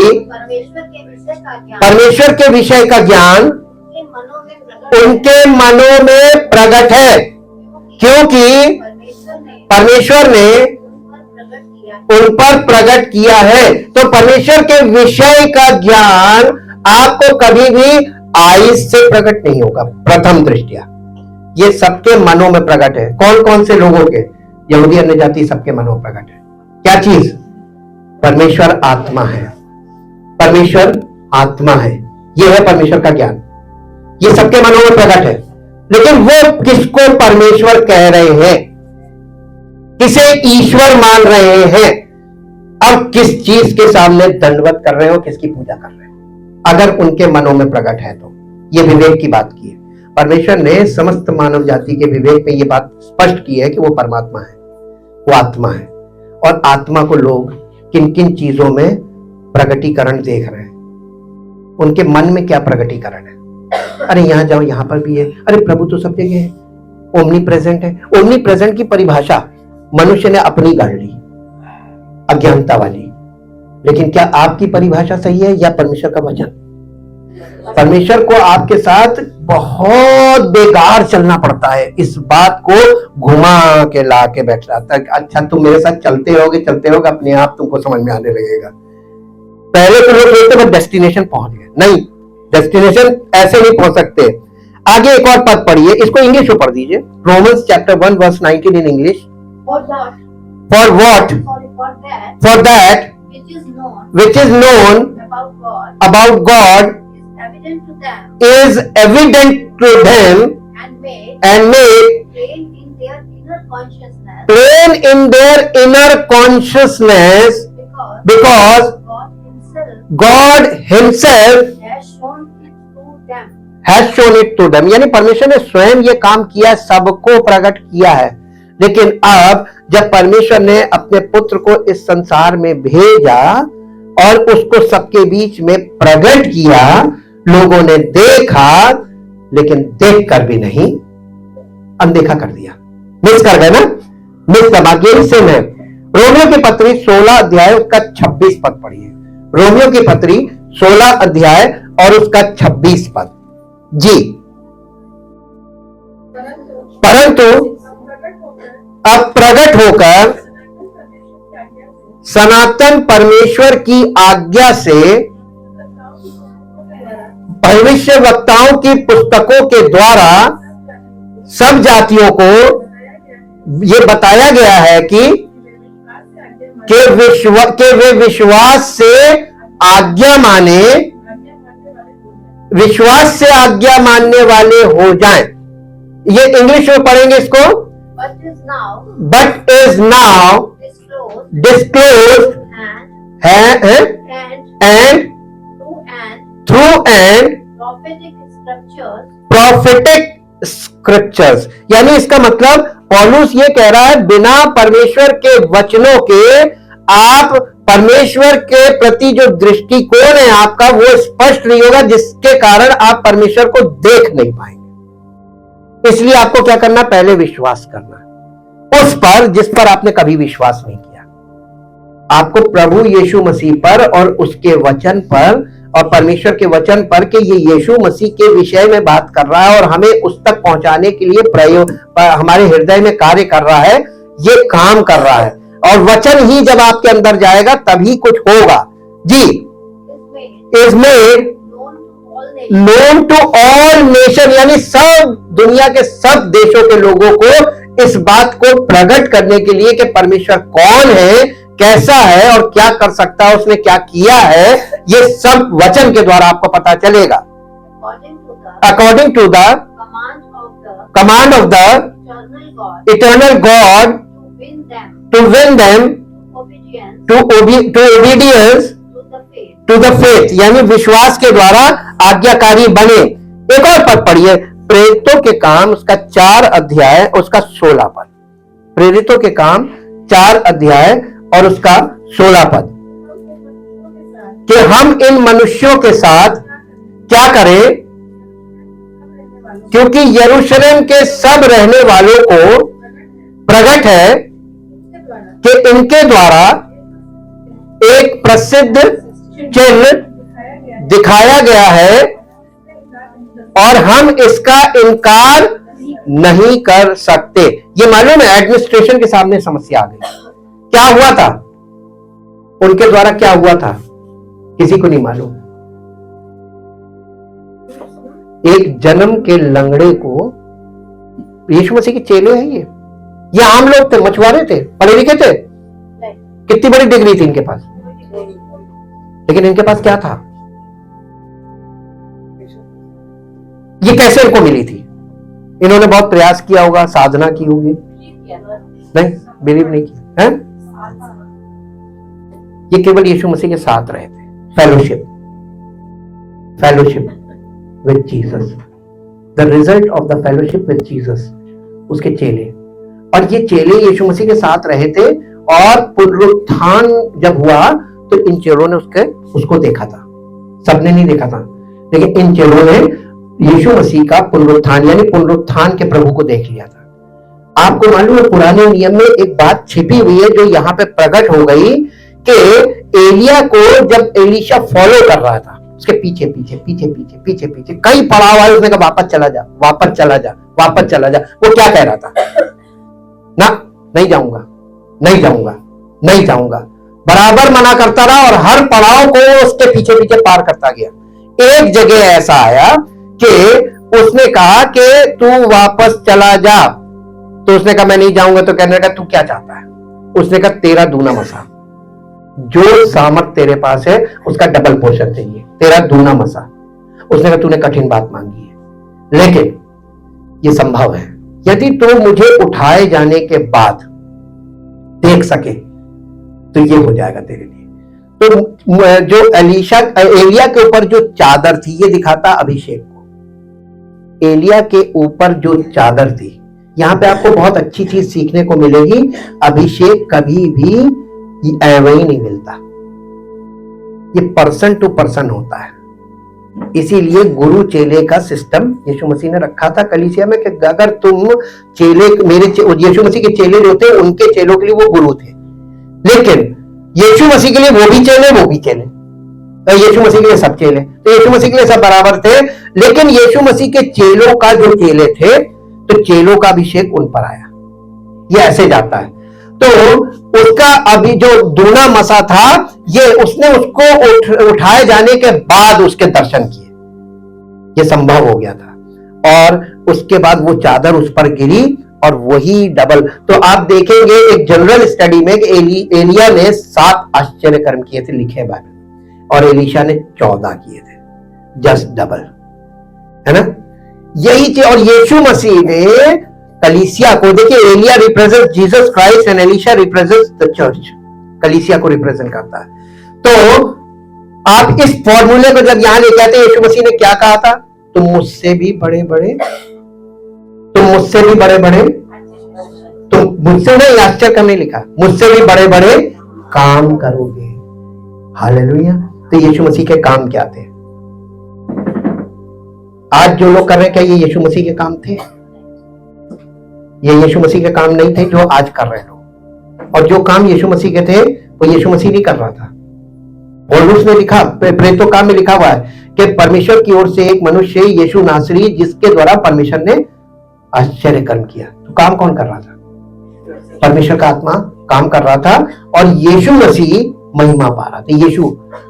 परमेश्वर के विषय का ज्ञान उनके मनों में प्रकट है, क्योंकि परमेश्वर ने उन पर प्रकट किया है। तो परमेश्वर के विषय का ज्ञान आपको कभी भी आइस से प्रकट नहीं होगा। प्रथम दृष्टिया ये सबके मनों में प्रकट है। कौन कौन से लोगों के? यहूदी, अन्य जाति, सबके मनों में प्रकट है। क्या चीज? परमेश्वर आत्मा है, परमेश्वर आत्मा है, यह है परमेश्वर का ज्ञान, ये सबके मनों में प्रकट है। लेकिन वो किसको परमेश्वर कह रहे हैं, किसे ईश्वर मान रहे हैं, अब किस चीज के सामने दंडवत कर रहे हो, किसकी पूजा कर रहे हो, अगर उनके मनों में प्रकट है तो। ये विवेक की बात की है परमेश्वर ने, समस्त मानव जाति के विवेक में ये बात स्पष्ट की है कि वो परमात्मा है, वो आत्मा है। और आत्मा को लोग किन किन चीजों में प्रगटीकरण देख रहे हैं, उनके मन में क्या प्रगटीकरण है। अरे यहां जाओ, यहां पर भी है, अरे प्रभु तो सब जगह है, ओमनी प्रेजेंट है। ओमनी प्रेजेंट की परिभाषा मनुष्य ने अपनी गढ़ ली, अज्ञानता वाली। लेकिन क्या आपकी परिभाषा सही है या परमेश्वर का वचन? परमेश्वर को आपके साथ बहुत बेकार चलना पड़ता है, इस बात को घुमा के ला के बैठ जाता है। अच्छा तुम मेरे साथ चलते रहोगे, अपने आप तुमको समझ में आने लगेगा। पहले तो लोग बोलते बस डेस्टिनेशन पहुंच गए, नहीं, डेस्टिनेशन ऐसे नहीं पहुंच सकते। आगे एक और पद पढ़िए, इसको इंग्लिश में पढ़ दीजिए। Romans chapter 1 verse 19 in English. For what? For that which is known about God is evident to them and made plain in their inner consciousness because God Himself has shown it to them। यानी परमेश्वर ने स्वयं ये काम किया, सबको प्रकट किया है। लेकिन अब जब परमेश्वर ने अपने पुत्र को इस संसार में भेजा और उसको सबके बीच में प्रकट किया, लोगों ने देखा लेकिन देखकर भी नहीं, अनदेखा कर दिया, मिस कर गए ना, मिस कर बाकी से में। रोमियो की पत्री 16 अध्याय उसका 26 पद पढ़िए। रोमियो की पत्री 16 अध्याय और उसका 26 पद जी। परंतु अब प्रकट होकर सनातन परमेश्वर की आज्ञा से भविष्य वक्ताओं की पुस्तकों के द्वारा सब जातियों को यह बताया गया है कि वे विश्वास से आज्ञा माने, विश्वास से आज्ञा मानने वाले हो जाएं। ये इंग्लिश में पढ़ेंगे इसको। But is now disclosed and through prophetic scriptures। यानी इसका मतलब पौलुस ये कह रहा है, बिना परमेश्वर के वचनों के आप परमेश्वर के प्रति जो दृष्टिकोण है आपका वो स्पष्ट नहीं होगा, जिसके कारण आप परमेश्वर को देख नहीं पाएंगे। इसलिए आपको क्या करना, पहले विश्वास करना उस पर जिस पर आपने कभी विश्वास नहीं किया। आपको प्रभु यीशु मसीह पर और उसके वचन पर और परमेश्वर के वचन पर कि ये यीशु मसीह के विषय में बात कर रहा है और हमें उस तक पहुंचाने के लिए प्रयोग हमारे हृदय में कार्य कर रहा है, ये काम कर रहा है। और वचन ही जब आपके अंदर जाएगा तभी कुछ होगा। जी, इसमें नोन टू ऑल नेशन, यानी सब दुनिया के सब देशों के लोगों को इस बात को प्रकट करने के लिए कि परमेश्वर कौन है, कैसा है और क्या कर सकता है, उसने क्या किया है, ये सब वचन के द्वारा आपको पता चलेगा। According to the command of the eternal God to win them to obedience to the faith, यानी विश्वास के द्वारा आज्ञाकारी बने। एक और पद पढ़िए, प्रेरितों के काम उसका 4 अध्याय उसका 16 पद। प्रेरितों के काम 4 अध्याय और उसका 16 पद, कि हम इन मनुष्यों के साथ क्या करें, क्योंकि यरूशलेम के सब रहने वालों को प्रकट है कि इनके द्वारा एक प्रसिद्ध चिन्ह दिखाया गया है और हम इसका इनकार नहीं कर सकते। ये मालूम है, एडमिनिस्ट्रेशन के सामने समस्या आ गई। क्या हुआ था उनके द्वारा, क्या हुआ था किसी को नहीं मालूम। एक जन्म के लंगड़े को, यीशु मसीह के चेले हैं ये आम लोग थे, मछुआरे थे, पढ़े लिखे थे, कितनी बड़ी डिग्री थी इनके पास, लेकिन इनके पास क्या था, ये कैसे इनको मिली थी? इन्होंने बहुत प्रयास किया होगा, साधना की होगी, नहीं बिलीव नहीं किया है। ये केवल यीशु मसीह के साथ रहे थे, fellowship with Jesus, the result of the fellowship with Jesus, उसके चेले। और ये चेले यीशु मसीह के साथ रहे थे और पुनरुत्थान जब हुआ तो इन चेलों ने उसको देखा था, सबने नहीं देखा था, लेकिन इन चेलों ने यीशु मसीह का पुनरुत्थान यानी पुनरुत्थान के प्रभु को देख लिया था। आपको मालूम है पुराने नियम में एक बात छिपी हुई है जो यहाँ पे प्रकट हो गई कि एलिया को जब एलीशा फॉलो कर रहा था, उसके पीछे पीछे पीछे पीछे पीछे पीछे कई पड़ाव आए, उसने कहा वापस चला जा, वापस चला जा, वापस चला जा। वो क्या कह रहा था? ना, नहीं जाऊंगा, नहीं जाऊंगा, नहीं जाऊंगा, बराबर मना करता रहा और हर पड़ाव को उसके पीछे पीछे पार करता गया। एक जगह ऐसा आया कि उसने कहा कि तू वापस चला जा, तो उसने कहा मैं नहीं जाऊंगा। तो कहने लगा तू क्या चाहता है? उसने कहा तेरा दूना मसा, जो सामर्थ तेरे पास है उसका डबल पोर्शन चाहिए, तेरा दूना मसा। उसने कहा तूने कठिन बात मांगी है, लेकिन ये संभव है, यदि तू मुझे उठाए जाने के बाद देख सके तो ये हो जाएगा तेरे लिए। तो जो एलिया के ऊपर जो चादर थी, ये दिखाता अभिषेक को। एलिया के ऊपर जो चादर थी, यहां पे आपको बहुत अच्छी चीज सीखने को मिलेगी, अभिषेक कभी भी वही नहीं मिलता, ये पर्सन टू पर्सन होता है। इसीलिए गुरु चेले का सिस्टम यीशु मसीह ने रखा था कलीसिया में कि अगर तुम चेले, यीशु मसीह के चेले जो थे उनके चेलों के लिए वो गुरु थे, लेकिन यीशु मसीह के लिए वो भी चेले, वो भी चेले, तो यीशु मसीह के लिए सब चेले, तो यीशु मसीह के लिए सब बराबर थे। लेकिन यीशु मसीह के चेलों का जो चेले थे, तो चेलों का अभिषेक उन पर आया, ये ऐसे जाता है। तो उसका अभी जो दूना मसा था, ये उसने उसको उठाए जाने के बाद उसके दर्शन किए, ये संभव हो गया था। और उसके बाद वो चादर उस पर गिरी और वही डबल। तो आप देखेंगे एक जनरल स्टडी में कि एलिया ने 7 आश्चर्य कर्म किए थे, लिखे बाइबल में, और एलीशा ने 14 किए थे, जस्ट डबल, है ना। यही चीज, और यीशु मसीह ने कलीसिया को, देखिए एलिया रिप्रेजेंट जीसस क्राइस्ट एंड एलीशा रिप्रेजेंट्स द चर्च, कलीसिया को रिप्रेजेंट करता है। तो आप इस फॉर्मूले को जब यहां लेके आते हैं, यीशु मसीह ने क्या कहा था? तुम मुझसे भी बड़े बड़े, तुम मुझसे भी बड़े बड़े, तुम मुझसे नहीं, आश्चर्य करने लिखा, मुझसे भी बड़े बड़े काम करोगे। हालेलुया। तो यीशु मसीह के काम क्या थे? आज जो लोग कर रहे हैं, क्या ये यीशु मसीह के काम थे? ये यीशु मसीह के काम नहीं थे जो आज कर रहे लोग। और जो काम यीशु मसीह के थे वो यीशु मसीह नहीं कर रहा था। पौलुस ने लिखा, प्रेरितों काम में लिखा हुआ है कि परमेश्वर की ओर से एक मनुष्य यीशु नासरी, जिसके द्वारा परमेश्वर ने आश्चर्य कर्म किया। तो काम कौन कर रहा था? परमेश्वर का आत्मा काम कर रहा था और यीशु मसीह महिमा पा रहा था। यीशु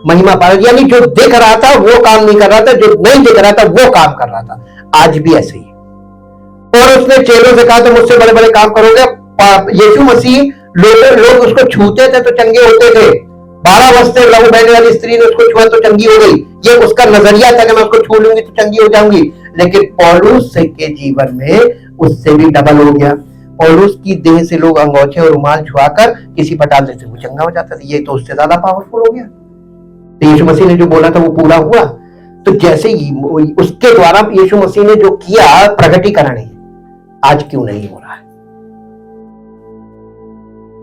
महिमा पा रहा था, यानी जो देख रहा था वो काम नहीं कर रहा था, जो नहीं देख रहा था वो काम कर रहा था। आज भी ऐसे ही है। और उसने चेलों से कहा तो मुझसे बड़े बड़े काम करोगे। यीशु मसीह लोग उसको छूते थे तो चंगे होते थे। 12 वर्ष से लहू बहने वाली स्त्री ने उसको छुआ तो चंगी हो गई। ये उसका नजरिया था कि मैं उसको छू लूंगी तो चंगी हो जाऊंगी। लेकिन पौलुस के जीवन में उससे भी डबल हो गया। पौलुस की देह से लोग अंगोछे और रुमाल छुआकर किसी पर डाल देते, वो चंगा हो जाता था। ये तो उससे ज्यादा पावरफुल हो गया। तो यीशु मसीह ने जो बोला था वो पूरा हुआ। तो जैसे ही उसके द्वारा यीशु मसीह ने जो किया प्रगटीकरण है, आज क्यों नहीं हो रहा है?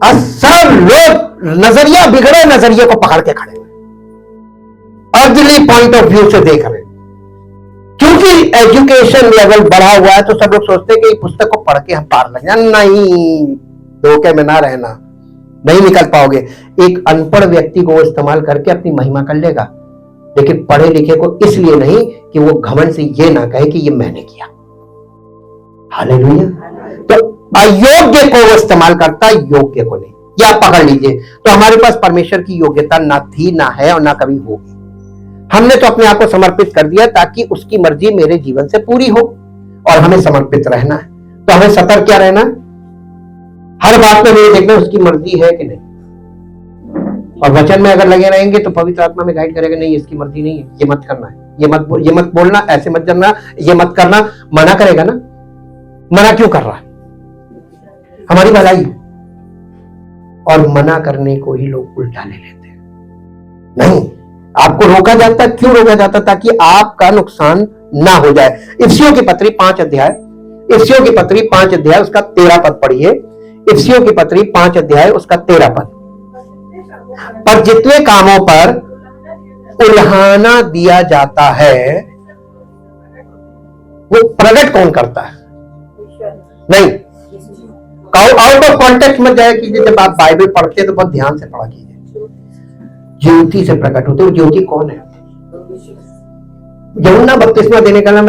आज सब लोग नजरिया, बिगड़े नजरिए को पकड़ के खड़े हुए, अर्दली पॉइंट ऑफ व्यू से देख रहे हैं। क्योंकि एजुकेशन लेवल बढ़ा हुआ है तो सब लोग सोचते हैं कि पुस्तक को पढ़ के हम पार लग जाए। नहीं, धोखे में ना रहना, नहीं निकल पाओगे। एक अनपढ़ व्यक्ति को इस्तेमाल करके अपनी महिमा कर लेगा, लेकिन पढ़े लिखे को इसलिए नहीं कि वो घमंड से ये ना कहे कि ये मैंने किया। हालेलुया। तो अयोग्य को वो इस्तेमाल करता, योग्य को नहीं। या पकड़ लीजिए, तो हमारे पास परमेश्वर की योग्यता ना थी, ना है और ना कभी होगी। हमने तो अपने आप को समर्पित कर दिया ताकि उसकी मर्जी मेरे जीवन से पूरी हो, और हमें समर्पित रहना है। तो हमें सतर्क क्या रहना, हर बात में नहीं देखना उसकी मर्जी है कि नहीं। और वचन में अगर लगे रहेंगे तो पवित्र आत्मा में गाइड करेगा, नहीं इसकी मर्जी नहीं है, ये मत करना है, ये मत बोलना, ऐसे मत करना, ये मत करना, मना करेगा ना। मना क्यों कर रहा है? हमारी भलाई है। और मना करने को ही लोग उल्टा ले लेते हैं। नहीं, आपको रोका जाता, क्यों रोका जाता? ताकि आपका नुकसान ना हो जाए। इफिसियों की पत्री 5 अध्याय, इफिसियों की पत्री 5 अध्याय उसका 13 पद पढ़िए। इफिसियों की पत्री 5 अध्याय उसका 13 पद। पर जितने कामों पर उल्हाना दिया जाता है वो प्रकट कौन करता है? नहीं, आउट ऑफ कॉन्टेक्स्ट मत जाए कीजिए। जब आप बाइबल पढ़ते हैं तो बहुत ध्यान से पढ़ा कीजिए। ज्योति से प्रकट होते, वो ज्योति कौन है? यूहन्ना बपतिस्मा देने का नाम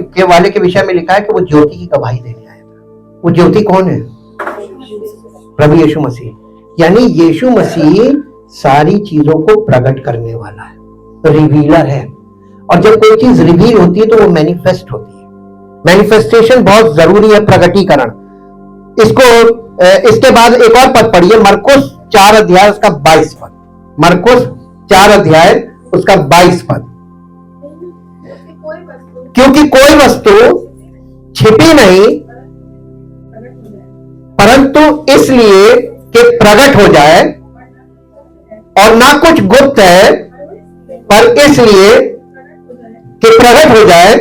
के वाले के विषय में लिखा है कि वो ज्योति की गवाही देने आया था। वो ज्योति कौन है? प्रभु यीशु मसीह। यानी यीशु मसीह सारी चीजों को प्रकट करने वाला है, रिवीलर है। और जब कोई चीज रिवील होती है तो वो मैनिफेस्ट होती है। मैनिफेस्टेशन बहुत जरूरी है, प्रकटीकरण। इसके बाद एक और पद पढ़िए, मरकुस 4 अध्याय उसका 22 पद। मरकुस 4 अध्याय उसका 22 पद। क्योंकि कोई वस्तु छिपी नहीं, परंतु इसलिए कि प्रकट हो जाए, और ना कुछ गुप्त है, पर इसलिए कि प्रकट हो जाए।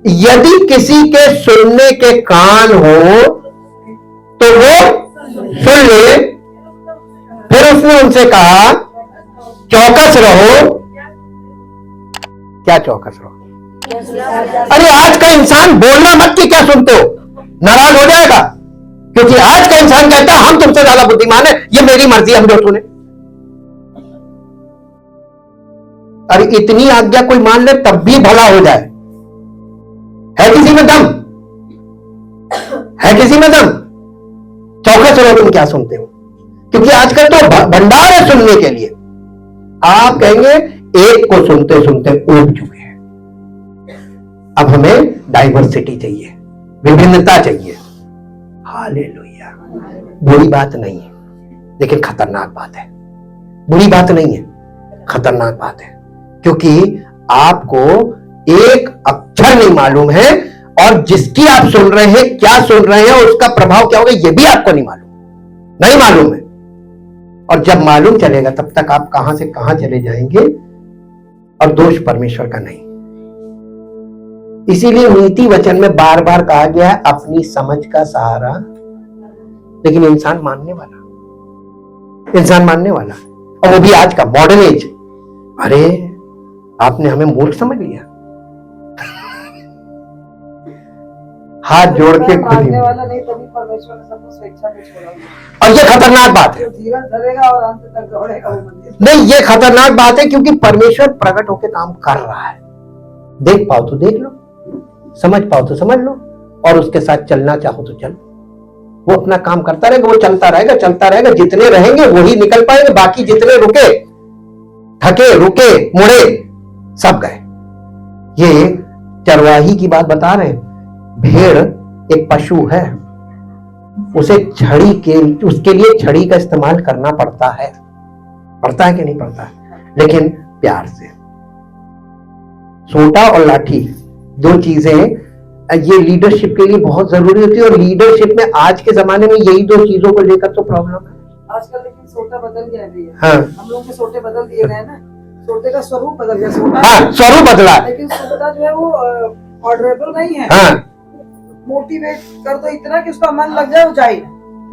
यदि किसी के सुनने के कान हो तो वो सुन ले। फिर उसने उनसे कहा, चौकस रहो। क्या चौकस रहो? अरे आज का इंसान बोलना मत कि क्या सुनते हो, नाराज हो जाएगा। क्योंकि आज का इंसान कहता है हम तुमसे ज्यादा बुद्धिमान है, ये मेरी मर्जी, हम जो सुने। अरे इतनी आज्ञा कोई मान ले तब भी भला हो जाए। है किसी में दम? है किसी में दम? चौकस रहो तुम क्या सुनते हो। क्योंकि आजकल तो भंडार है सुनने के लिए। आप कहेंगे एक को सुनते सुनते ऊब चुके हैं। अब हमें डाइवर्सिटी चाहिए, विभिन्नता चाहिए। हालेलुया। बुरी बात नहीं है, लेकिन खतरनाक बात है। बुरी बात नहीं है, खतरनाक बात है। क्योंकि आपको एक अक्षर नहीं मालूम है, और जिसकी आप सुन रहे हैं, क्या सुन रहे हैं, उसका प्रभाव क्या होगा ये भी आपको नहीं मालूम है। और जब मालूम चलेगा तब तक आप कहां से कहां चले जाएंगे, और दोष परमेश्वर का नहीं। इसीलिए नीति वचन में बार बार कहा गया है अपनी समझ का सहारा। लेकिन इंसान मानने वाला, और वो भी आज का मॉडर्न एज। अरे आपने हमें मूर्ख समझ लिया। हाथ जोड़ के खुद ही, मारने वाला नहीं, तभी परमेश्वर ने सबको स्वेच्छा पे छोड़ा हुआ है। और ये खतरनाक बात है। जो धीरज धरेगा और अंत तक दौड़ेगा वो मंदिर। नहीं, ये खतरनाक बात है, क्योंकि परमेश्वर प्रकट होकर काम कर रहा है। देख पाओ तो देख लो, समझ पाओ तो समझ लो, और उसके साथ चलना चाहो तो चलो। वो अपना काम करता रहेगा, वो चलता रहेगा, चलता रहेगा। जितने रहेंगे वही निकल पाएंगे, बाकी जितने रुके, थके, रुके, मुड़े, सब गए। ये चरवाही की बात बता रहे हैं। भेड़ एक पशु है, उसे उसके लिए छड़ी का इस्तेमाल करना पड़ता है कि नहीं पड़ता है? लेकिन प्यार से। सोटा और लाठी, दो चीजें ये लीडरशिप के लिए बहुत जरूरी होती है, और लीडरशिप में आज के जमाने में यही दो चीजों को लेकर तो प्रॉब्लम है। आजकल लेकिन सोटा बदल गया है। हाँ, हम लोग के सोटे बदल दिए गए ना, सोटे का स्वरूप बदल गया। सोटा, हाँ, स्वरूप बदला, लेकिन सोटा जो है वो ऑर्डरेबल नहीं है। हाँ, मोटिवेट कर दो इतना कि उसका मन लग जाए, वो जाए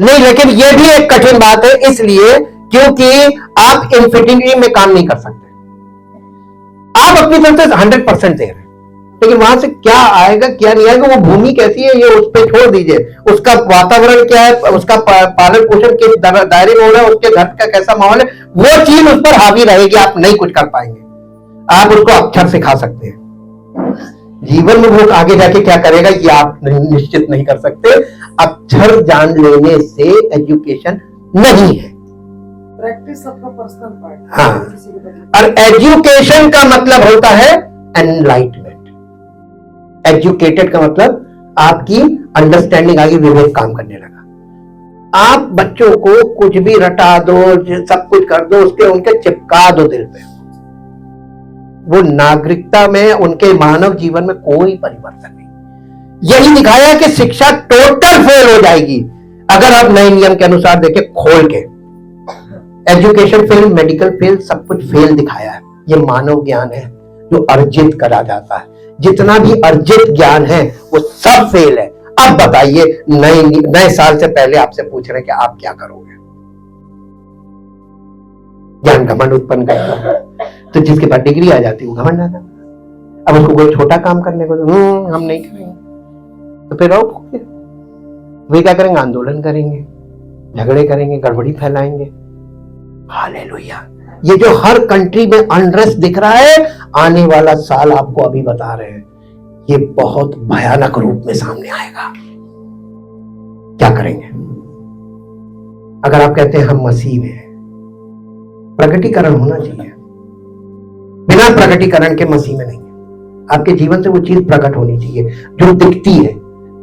नहीं। लेकिन ये भी एक कठिन बात है, इसलिए क्योंकि आप इन्फिनिटी में काम नहीं कर सकते। आप अपनी तरफ से 100% दे रहे हैं, लेकिन वहां से क्या आएगा क्या नहीं आएगा, वो भूमि कैसी है ये उस पर छोड़ दीजिए। उसका वातावरण क्या है, उसका पालन पोषण किस दायरे में हो रहा है, उसके घर का कैसा माहौल है, वो चीज उस पर हावी रहेगी। आप नहीं कुछ कर पाएंगे। आप उसको अक्षर सिखा सकते हैं, जीवन में वो आगे जाके क्या करेगा ये आप निश्चित नहीं कर सकते। अक्षर जान लेने से एजुकेशन नहीं है, प्रैक्टिस सबका पर्सनल पार्ट। हाँ, और एजुकेशन का मतलब होता है एनलाइटमेंट। एजुकेटेड का मतलब आपकी अंडरस्टैंडिंग आगे, विवेक काम करने लगा। आप बच्चों को कुछ भी रटा दो, सब कुछ कर दो, उनके चिपका दो दिल पे, वो नागरिकता में, उनके मानव जीवन में कोई परिवर्तन नहीं। यही दिखाया कि शिक्षा टोटल फेल हो जाएगी अगर आप नए नियम के अनुसार देखें, खोल के। एजुकेशन फेल, मेडिकल फेल, सब कुछ फेल दिखाया है। ये मानव ज्ञान है जो अर्जित करा जाता है। जितना भी अर्जित ज्ञान है वो सब फेल है। अब बताइए, नए साल से पहले आपसे पूछ रहे हैं कि आप क्या करोगे? ज्ञान घमंड उत्पन्न करता, तो जिसके पास डिग्री आ जाती है वो घमंड आता। अब उसको कोई छोटा काम करने को हम नहीं करेंगे, तो फिर वे क्या करेंगे? आंदोलन करेंगे, झगड़े करेंगे, गड़बड़ी फैलाएंगे। हालेलुया। ये जो हर कंट्री में अनरेस्ट दिख रहा है, आने वाला साल आपको अभी बता रहे हैं, ये बहुत भयानक रूप में सामने आएगा। क्या करेंगे? अगर आप कहते हैं हम मसीह में, प्रकटीकरण होना चाहिए। बिना प्रकटीकरण के मसीह में नहीं है। आपके जीवन से वो चीज प्रकट होनी चाहिए जो दिखती है।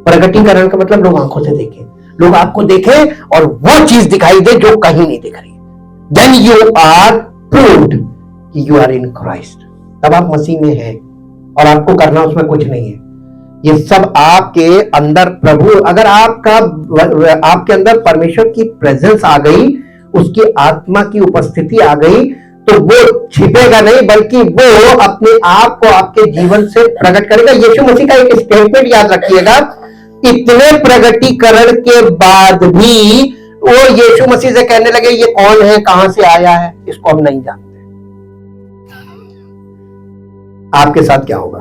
प्रकटीकरण का मतलब लोग आंखों से देखें, लोग आपको देखें और वो चीज दिखाई दे जो कहीं नहीं दिख रही। Then you are proved कि you are in Christ। तब आप मसीह में हैं और आपको करना उसमें कुछ नहीं है। ये सब आपके अंदर प्रभु, अगर आपके अंदर परमेश्वर की प्रेजेंस आ गई, उसकी आत्मा की उपस्थिति आ गई, तो वो छिपेगा नहीं, बल्कि वो अपने आप को आपके जीवन से प्रकट करेगा। यीशु मसीह का एक स्टेटमेंट याद रखिएगा, इतने प्रकटीकरण के बाद भी वो यीशु मसीह से कहने लगे ये कौन है, कहां से आया है, इसको हम नहीं जानते। आपके साथ क्या होगा?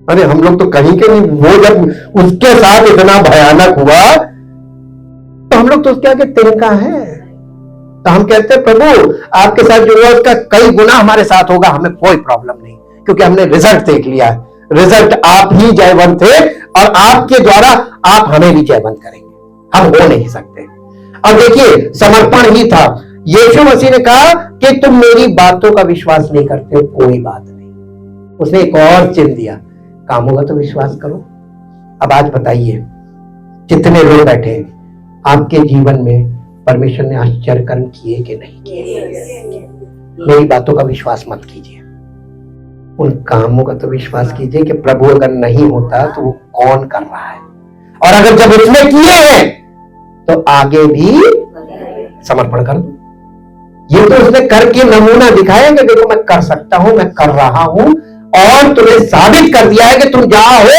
अरे हम लोग तो कहीं के नहीं। वो जब उसके साथ इतना भयानक हुआ तो हम लोग तो उसके आगे तिनका है। तो हम कहते हैं प्रभु आपके साथ जो हुआ उसका कई गुना हमारे साथ होगा, हमें कोई प्रॉब्लम नहीं, क्योंकि हमने रिजल्ट देख लिया है। रिजल्ट आप ही जयवंत थे और आपके द्वारा आप हमें भी जयवंत करेंगे। हम हो नहीं सकते। अब देखिए, समर्पण ही था। यीशु मसीह ने कहा कि तुम मेरी बातों का विश्वास नहीं करते हो, कोई बात नहीं। उसने एक और चिन्ह दिया, काम होगा तो विश्वास करो। अब आज बताइए, जितने लोग बैठे आपके जीवन में परमेश्वर ने आश्चर्य कर्म किए कि नहीं किए? मेरी बातों का विश्वास मत कीजिए, उन कामों का तो विश्वास कीजिए कि प्रभु अगर नहीं होता तो वो कौन कर रहा है, और अगर जब उसने किए हैं तो आगे भी समर्पण कर दो। ये तो उसने करके नमूना दिखाया कि देखो मैं कर सकता हूं, मैं कर रहा हूं, और तुम्हें साबित कर दिया है कि तुम जहां हो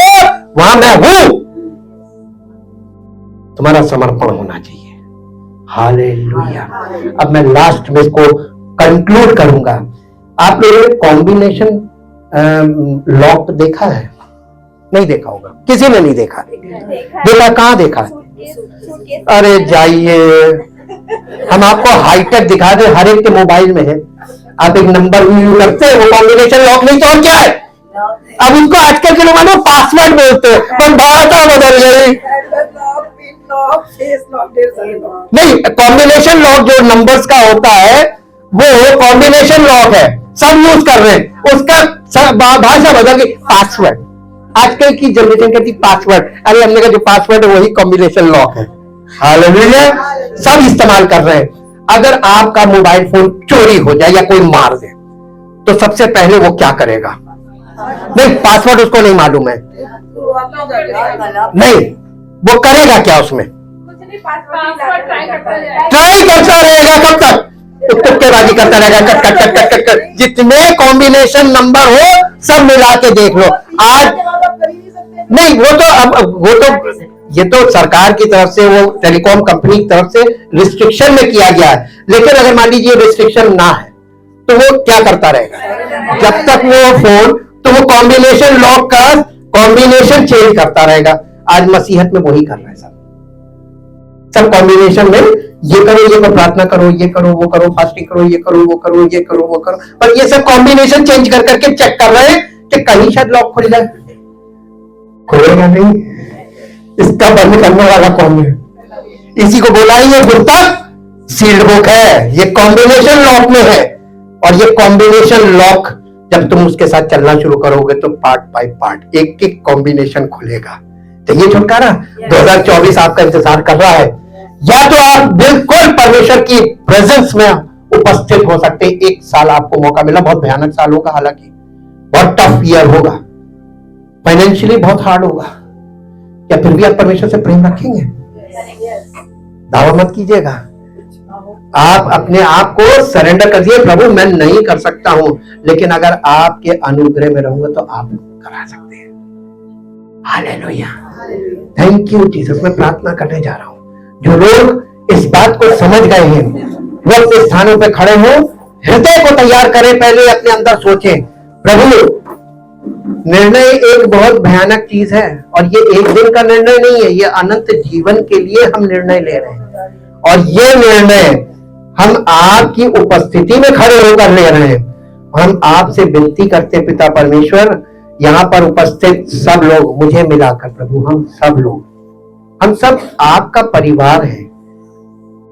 वहां मैं हूं। तुम्हारा समर्पण होना चाहिए। हालेलुया। अब मैं लास्ट में इसको कंक्लूड करूंगा। आप लोगों ने कॉम्बिनेशन लॉक देखा है? नहीं देखा होगा, किसी ने नहीं देखा। देखा कहाँ देखा? अरे जाइए, हम आपको हाईटेक दिखा दे, हर एक के मोबाइल में है। आप एक नंबर व्यू करते हैं, वो कॉम्बिनेशन लॉक नहीं तो और क्या है? अब उनको आजकल के लोग पासवर्ड बोलते हैं, पर भाषा बदल गई। नहीं, कॉम्बिनेशन लॉक जो नंबर्स का होता है वो कॉम्बिनेशन लॉक है, सब यूज कर रहे हैं, उसका भाषा बदल गई। पासवर्ड, आजकल की जनरेशन कहती पासवर्ड, अरे हमने कहा जो पासवर्ड है वही कॉम्बिनेशन लॉक है। हालेलुया, सब इस्तेमाल कर रहे हैं। अगर आपका मोबाइल फोन चोरी हो जाए या कोई मार दे तो सबसे पहले वो क्या करेगा? नहीं, पासवर्ड उसको नहीं मालूम है, नहीं, वो करेगा क्या उसमें? ट्राई करता रहेगा। कब तक? तुक्केबाजी करता रहेगा, cut cut cut cut cut cut. जितने कॉम्बिनेशन नंबर हो सब मिला के देख लो। आज नहीं, वो तो ये तो सरकार की तरफ से, वो टेलीकॉम कंपनी की तरफ से रिस्ट्रिक्शन में किया गया है। लेकिन अगर मान लीजिए रिस्ट्रिक्शन ना है तो वो क्या करता रहेगा? जब तक वो फोन, तो वो कॉम्बिनेशन लॉक का कॉम्बिनेशन चेंज करता रहेगा। आज मसीहत में वही कर रहा है सब कॉम्बिनेशन में, ये करो, ये करो, प्रार्थना करो, ये करो, वो करो, फास्टिंग करो, ये करो, वो करो, ये करो, वो करो, पर ये सब कॉम्बिनेशन चेंज कर करके चेक कर रहे हैं कि कहीं शायद लॉक खुल जाए। खुलेगा नहीं, इसका बंद करने वाला कौन है? इसी को बोला ही ये गुप्तक सील्ड बुक है, ये कॉम्बिनेशन लॉक में है। और ये कॉम्बिनेशन लॉक जब तुम उसके साथ चलना शुरू करोगे तो पार्ट बाय पार्ट एक एक कॉम्बिनेशन खुलेगा। तो ये छुटकारा 2024 आपका इंतजार कर रहा है। या तो आप बिल्कुल परमेश्वर की प्रेजेंस में उपस्थित हो सकते हैं। एक साल आपको मौका मिला, बहुत भयानक साल होगा, हालांकि बहुत टफ ईयर होगा, फाइनेंशियली बहुत हार्ड होगा। क्या फिर भी आप परमेश्वर से प्रेम रखेंगे? दावा मत कीजिएगा। आप अपने आप को सरेंडर कर दिए, प्रभु मैं नहीं कर सकता हूं, लेकिन अगर आपके अनुग्रह में रहूंगा तो आप करा सकते हैं। Hallelujah, thank you Jesus. मैं प्रार्थना करने जा रहा हूं, जो लोग इस बात को समझ गए हैं वो अपने स्थानों पे खड़े हो, हृदय को तैयार करें। पहले अपने अंदर सोचें, प्रभु निर्णय एक बहुत भयानक चीज है, और ये एक दिन का निर्णय नहीं है, ये अनंत जीवन के लिए हम निर्णय ले रहे हैं। और ये निर्णय हम आपकी उपस्थिति में खड़े होकर ले रहे हैं। हम आपसे विनती करते पिता परमेश्वर, यहाँ पर उपस्थित सब लोग, मुझे मिलाकर प्रभु हम सब आपका परिवार है,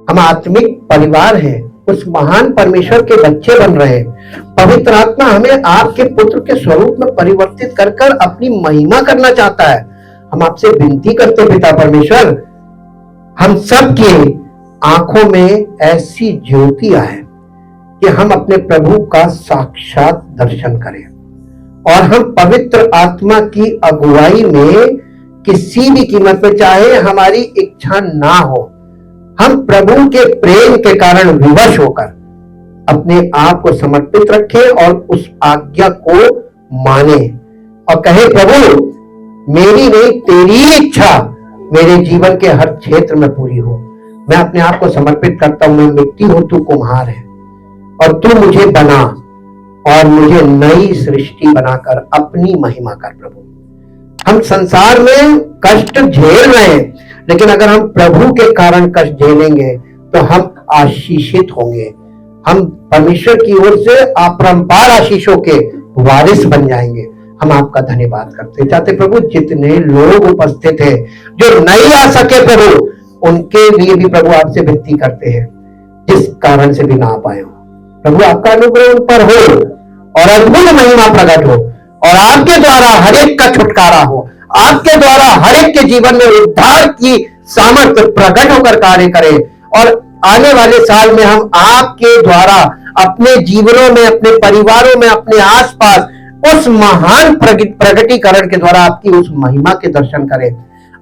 हम आत्मिक परिवार हैं, उस महान परमेश्वर के बच्चे बन रहे हैं। पवित्र आत्मा हमें आपके पुत्र के स्वरूप में परिवर्तित कर कर अपनी महिमा करना चाहता है। हम आपसे विनती करते पिता परमेश्वर, हम सब की आंखों में ऐसी ज्योति आए कि हम अपने प्रभु का साक्षात दर्शन करें, और हम पवित्र आत्मा की अगुवाई में किसी भी कीमत पे, चाहे हमारी इच्छा ना हो, हम प्रभु के प्रेम के कारण विवश होकर अपने आप को समर्पित रखें और उस आज्ञा को माने और कहे, प्रभु मेरी नहीं तेरी इच्छा मेरे जीवन के हर क्षेत्र में पूरी हो। मैं अपने आप को समर्पित करता हूं, मैं मिट्टी हूं, तू कुम्हार है, और तू मुझे बना और मुझे नई सृष्टि बनाकर अपनी महिमा कर। प्रभु हम संसार में कष्ट झेल रहे हैं, लेकिन अगर हम प्रभु के कारण कष्ट झेलेंगे तो हम आशीषित होंगे। हम परमेश्वर की ओर से अपरंपार आशीषों के वारिस बन जाएंगे। हम आपका धन्यवाद करते चाहते प्रभु, जितने लोग उपस्थित हैं जो नहीं आ सके प्रभु, उनके लिए भी प्रभु आपसे विनती करते हैं, जिस कारण से भी ना आ पाए हो प्रभु, आपका अनुग्रह उन पर हो और अद्भुत महिमा प्रकट हो, और आपके द्वारा हर एक का छुटकारा हो, आपके द्वारा हर एक के जीवन में उद्धार की सामर्थ्य प्रकट होकर कार्य करे। और आने वाले साल में हम आपके द्वारा अपने जीवनों में, अपने परिवारों में, अपने आसपास उस महान प्रगटीकरण के द्वारा आपकी उस महिमा के दर्शन करें।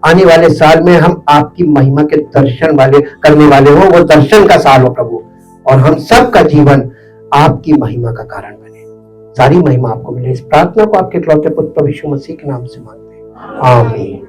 आने वाले साल में हम आपकी महिमा के दर्शन करने वाले हो, वो दर्शन का साल हो प्रभु, और हम सब का जीवन आपकी महिमा का कारण बने। सारी महिमा आपको मिले। इस प्रार्थना को आपके इकलौते पुत्र यीशु मसीह के नाम से मांगते हैं, आमीन।